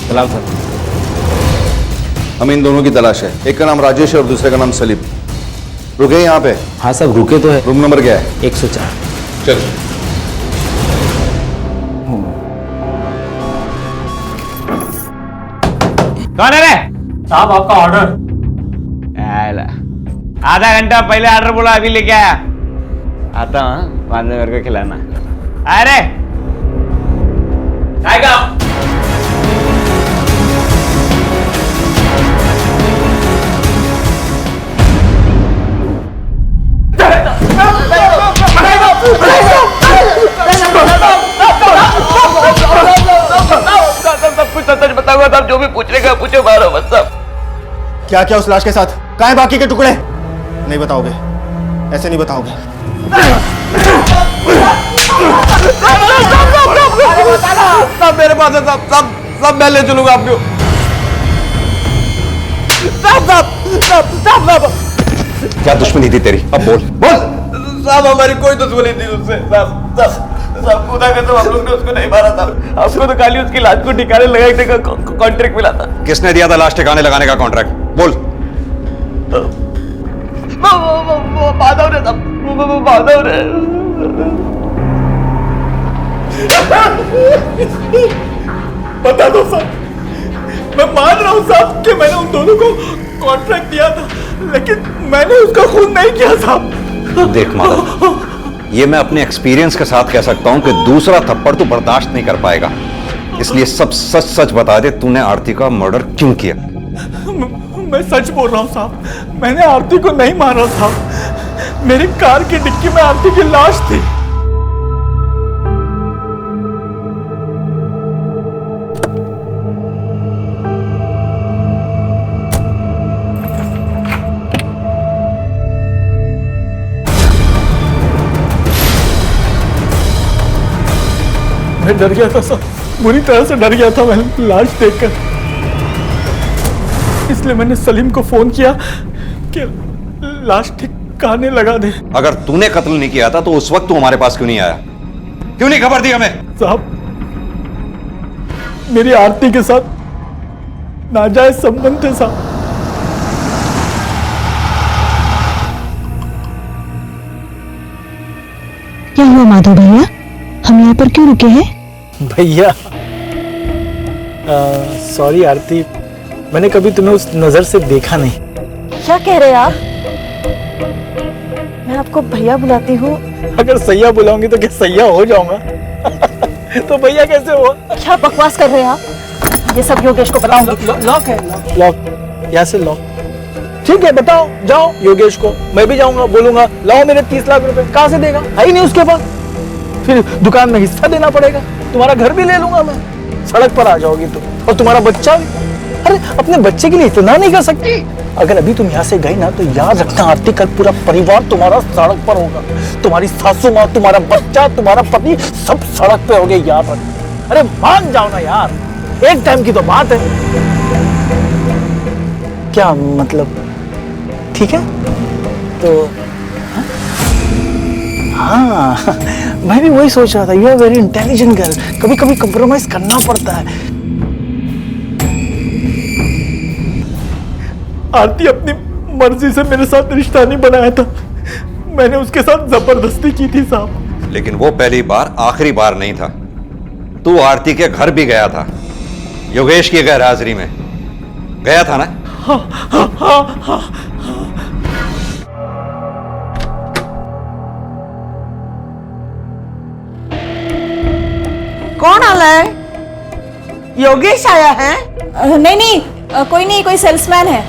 सलाम सर। हमें इन दोनों की तलाश है। एक का नाम राजेश है और दूसरे का नाम सलीम। रुके यहाँ पे? हाँ सब रुके तो है। रूम नंबर क्या है? 104। चल। कौन है रे? साहब आपका ऑर्डर। आधा घंटा पहले ऑर्डर बोला, अभी लेके आया। आता हूँ, बाद में मेरे को खिलाना। अरे बताऊंगा साहब, जो भी पूछने का पूछो, मारो बस साहब। क्या क्या उस लाश के साथ? कहाँ है बाकी के टुकड़े? नहीं बताओगे, ऐसे नहीं बताओगे। सब मेरे पास है, सब मैं ले चलूंगा आपको। क्या दुश्मनी थी तेरी? अब बोल बोल। साहब हमारी कोई दुश्मनी थी उससे। साहब खुदा का तो हम लोग ने उसको नहीं मारा था। आपको तो खाली उसकी लाश को ठिकाने लगाने का कॉन्ट्रैक्ट मिला था। किसने दिया था लाश ठिकाने लगाने का कॉन्ट्रैक्ट? बोल। माधव ने साहब, माधव ने। बता दो साहब, मैं मान रहा हूँ साहब कि मैंने उन दोनों को कॉन्ट्रैक्ट दिया था, लेकिन मैंने उसका खून नहीं किया साहब। देख माधव, ये मैं अपने एक्सपीरियंस के साथ कह सकता हूं कि दूसरा थप्पड़ तू बर्दाश्त नहीं कर पाएगा, इसलिए सब सच सच बता दे, तूने आरती का मर्डर क्यों किया? मैं सच बोल रहा हूँ साहब, मैंने आरती को नहीं मारा साहब। मेरी कार की डिक्की में आरती की लाश थी। मैं डर गया था सर, बुरी तरह से डर गया था मैं लाश देखकर, इसलिए मैंने सलीम को फोन किया कि लाश ठिकाने लगा दे। अगर तूने कत्ल नहीं किया था तो उस वक्त तू हमारे पास क्यों नहीं आया? क्यों नहीं खबर दी हमें? साहब मेरी आरती के साथ नाजायज संबंध थे साहब। क्या हुआ माधव भैया, हम यहाँ पर क्यों रुके हैं? भैया सॉरी आरती, मैंने कभी तुम्हें उस नजर से देखा नहीं। क्या कह रहे हैं आप? मैं आपको भैया बुलाती हूँ। अगर सैया बुलाऊंगी तो क्या सैया हो जाऊंगा? तो भैया कैसे हुआ? क्या बकवास कर रहे हैं आप? ये सब योगेश को बताऊंगी। लॉक है, लॉक यहाँ से लॉक। ठीक है बताओ, जाओ योगेश को, मैं भी जाऊंगा, बोलूंगा लाओ मेरे 30 लाख रुपए। कहाँ से देगा? है ही नहीं उसके पास। फिर दुकान में हिस्सा देना पड़ेगा, तुम्हारा घर भी ले लूंगा मैं, सड़क पर आ जाओगी तुम, और तुम्हारा बच्चा भी। अरे अपने बच्चे के लिए इतना नहीं कर सकती? अगर अभी तुम यहाँ से गई ना तो याद रखना आरती, कल पूरा परिवार तुम्हारा सड़क पर होगा। तुम्हारी सासू माँ, तुम्हारा बच्चा, तुम्हारा पति, सब सड़क पे हो गए, याद रखना। अरे मान जाओ ना यार, एक टाइम की तो बात है। क्या मतलब? ठीक है तो हाँ, मैं भी वही सोच रहा था। You are very intelligent girl, कभी कभी कंप्रोमाइज करना पड़ता है। आरती अपनी मर्जी से मेरे साथ रिश्ता नहीं बनाया था, मैंने उसके साथ जबरदस्ती की थी साहब। लेकिन वो पहली बार आखिरी बार नहीं था। तू आरती के घर भी गया था, योगेश की गैर हाजिरी में गया था ना? हाँ, हाँ, हाँ, हाँ, कौन आया है? योगेश आया है? नहीं नहीं, कोई नहीं, कोई सेल्समैन है।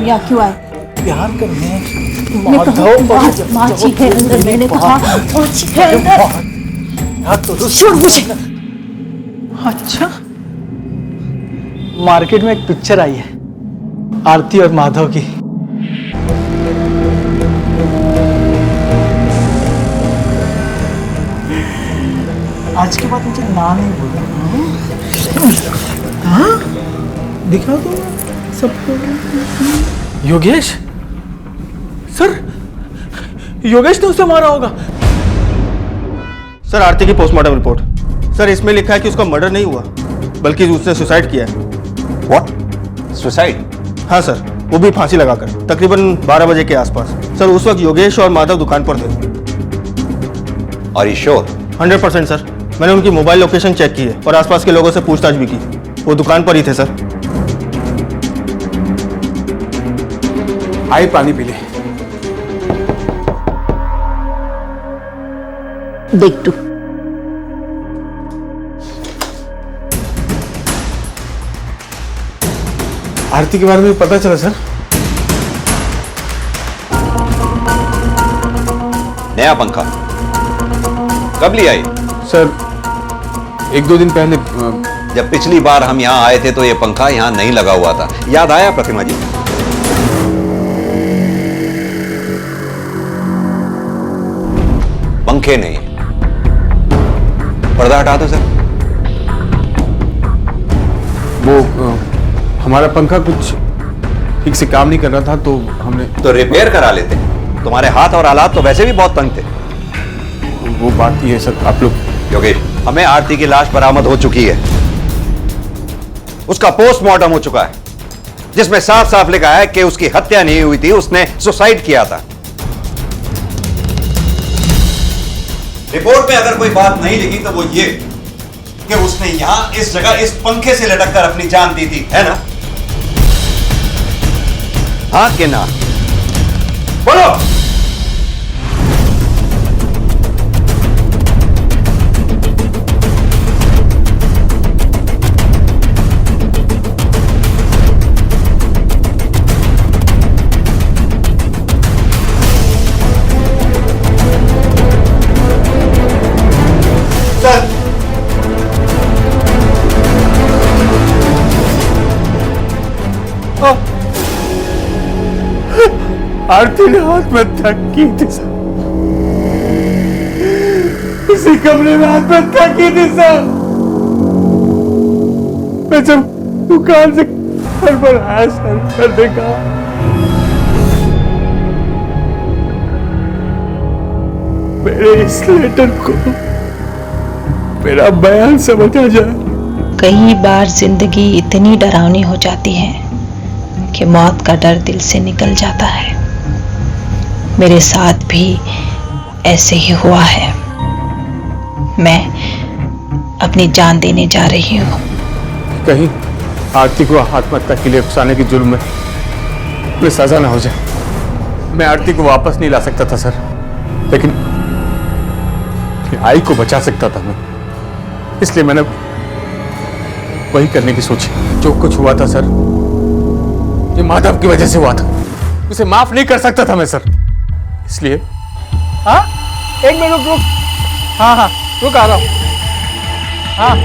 यहाँ क्यों आए? प्यार करने माची है अंदर, मैंने कहा माची है अंदर। छोड़ मुझे। अच्छा, मार्केट में एक पिक्चर आई है आरती और माधव की। आज के बाद मुझे ना नहीं बोलना। हाँ, दिखा दो सबको। योगेश सर, योगेश ने उसे मारा होगा। सर आरती की पोस्टमार्टम रिपोर्ट। सर इसमें लिखा है कि उसका मर्डर नहीं हुआ बल्कि उसने सुसाइड किया है। व्हाट? सुसाइड? हाँ सर, वो भी फांसी लगाकर, तकरीबन 12 बजे के आसपास। सर उस वक्त योगेश और माधव दुकान पर थे। Are you sure? 100% सर, मैंने उनकी मोबाइल लोकेशन चेक की है और आसपास के लोगों से पूछताछ भी की। वो दुकान पर ही थे सर। आई पानी पी ले। देख तू, आरती के बारे में पता चला सर? नया पंखा कब ले आई? सर 1-2 दिन पहले। जब पिछली बार हम यहाँ आए थे तो ये पंखा यहाँ नहीं लगा हुआ था, याद आया प्रतिमा जी? पंखे नहीं, पर्दा हटा दो सर। वो हमारा पंखा कुछ ठीक से काम नहीं कर रहा था तो हमने तो रिपेयर करा लेते। तुम्हारे हाथ और हालात तो वैसे भी बहुत तंग थे। वो बात ही है सर। आप लोग योगेश, हमें आरती की लाश बरामद हो चुकी है। उसका पोस्टमार्टम हो चुका है जिसमें साफ साफ लिखा है कि उसकी हत्या नहीं हुई थी, उसने सुसाइड किया था। रिपोर्ट में अगर कोई बात नहीं लिखी तो वो ये कि उसने यहां इस जगह इस पंखे से लटक कर अपनी जान दी थी, है ना? हाँ कि ना? बोलो। आरती ने हाथ में हत्या की थी सर। इसी कमरे में हाथ में हत्या की थी सर। मैं जब दुकान से घर पर आया सर, कर देखा मेरे इस लेटर को मेरा बयान समझ आ जाए। कई बार जिंदगी इतनी डरावनी हो जाती है कि मौत का डर दिल से निकल जाता है। मेरे साथ भी ऐसे ही हुआ है। मैं अपनी जान देने जा रही हूँ। कहीं आरती को आत्महत्या के लिए उकसाने की जुर्म में सजा ना हो जाए। मैं आरती को वापस नहीं ला सकता था सर, लेकिन आई को बचा सकता था मैं। इसलिए मैंने वही करने की सोची। जो कुछ हुआ था सर, ये माधव की वजह से हुआ था। उसे माफ नहीं कर सकता था मैं सर, इसलिए। हाँ, 1 मिनट रुक। हाँ हाँ, रुक आ रहा हूँ। हाँ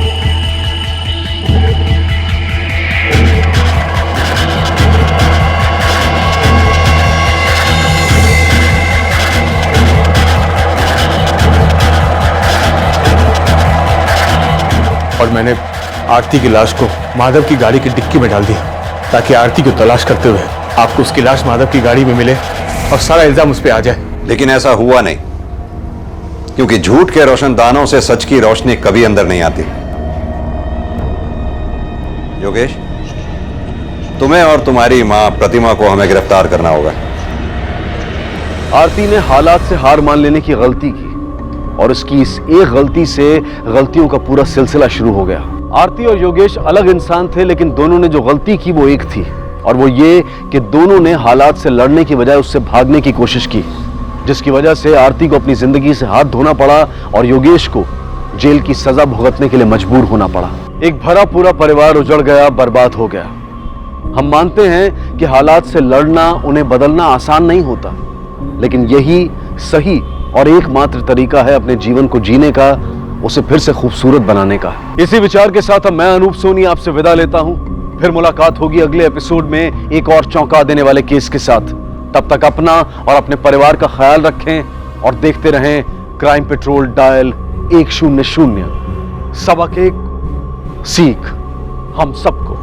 और मैंने आरती की लाश को माधव की गाड़ी की डिक्की में डाल दिया ताकि आरती को तलाश करते हुए आपको उसकी लाश माधव की गाड़ी में मिले और सारा इल्जाम उस पर आ जाए। लेकिन ऐसा हुआ नहीं, क्योंकि झूठ के रोशनदानों से सच की रोशनी कभी अंदर नहीं आती। योगेश, तुम्हें और तुम्हारी मां प्रतिमा को हमें गिरफ्तार करना होगा। आरती ने हालात से हार मान लेने की गलती की और इसकी इस एक गलती से गलतियों का पूरा सिलसिला शुरू हो गया। आरती और योगेश अलग इंसान थे, लेकिन दोनों ने जो गलती की वो एक थी, और वो ये कि दोनों ने हालात से लड़ने की बजाय उससे भागने की कोशिश की, जिसकी वजह से आरती को अपनी जिंदगी से हाथ धोना पड़ा और योगेश को जेल की सजा भुगतने के लिए मजबूर होना पड़ा। एक भरा पूरा परिवार उजड़ गया, बर्बाद हो गया। हम मानते हैं कि हालात से लड़ना, उन्हें बदलना आसान नहीं होता, लेकिन यही सही और एकमात्र तरीका है अपने जीवन को जीने का, उसे फिर से खूबसूरत बनाने का। इसी विचार के साथ मैं अनूप सोनी आपसे विदा लेता हूं। फिर मुलाकात होगी अगले एपिसोड में एक और चौंका देने वाले केस के साथ। तब तक अपना और अपने परिवार का ख्याल रखें और देखते रहें क्राइम पेट्रोल डायल 100। सबक एक सीख हम सबको।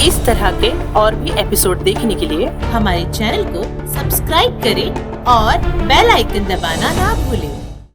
इस तरह के और भी एपिसोड देखने के लिए हमारे चैनल को सब्सक्राइब करें और बेल आइकन दबाना ना भूलें।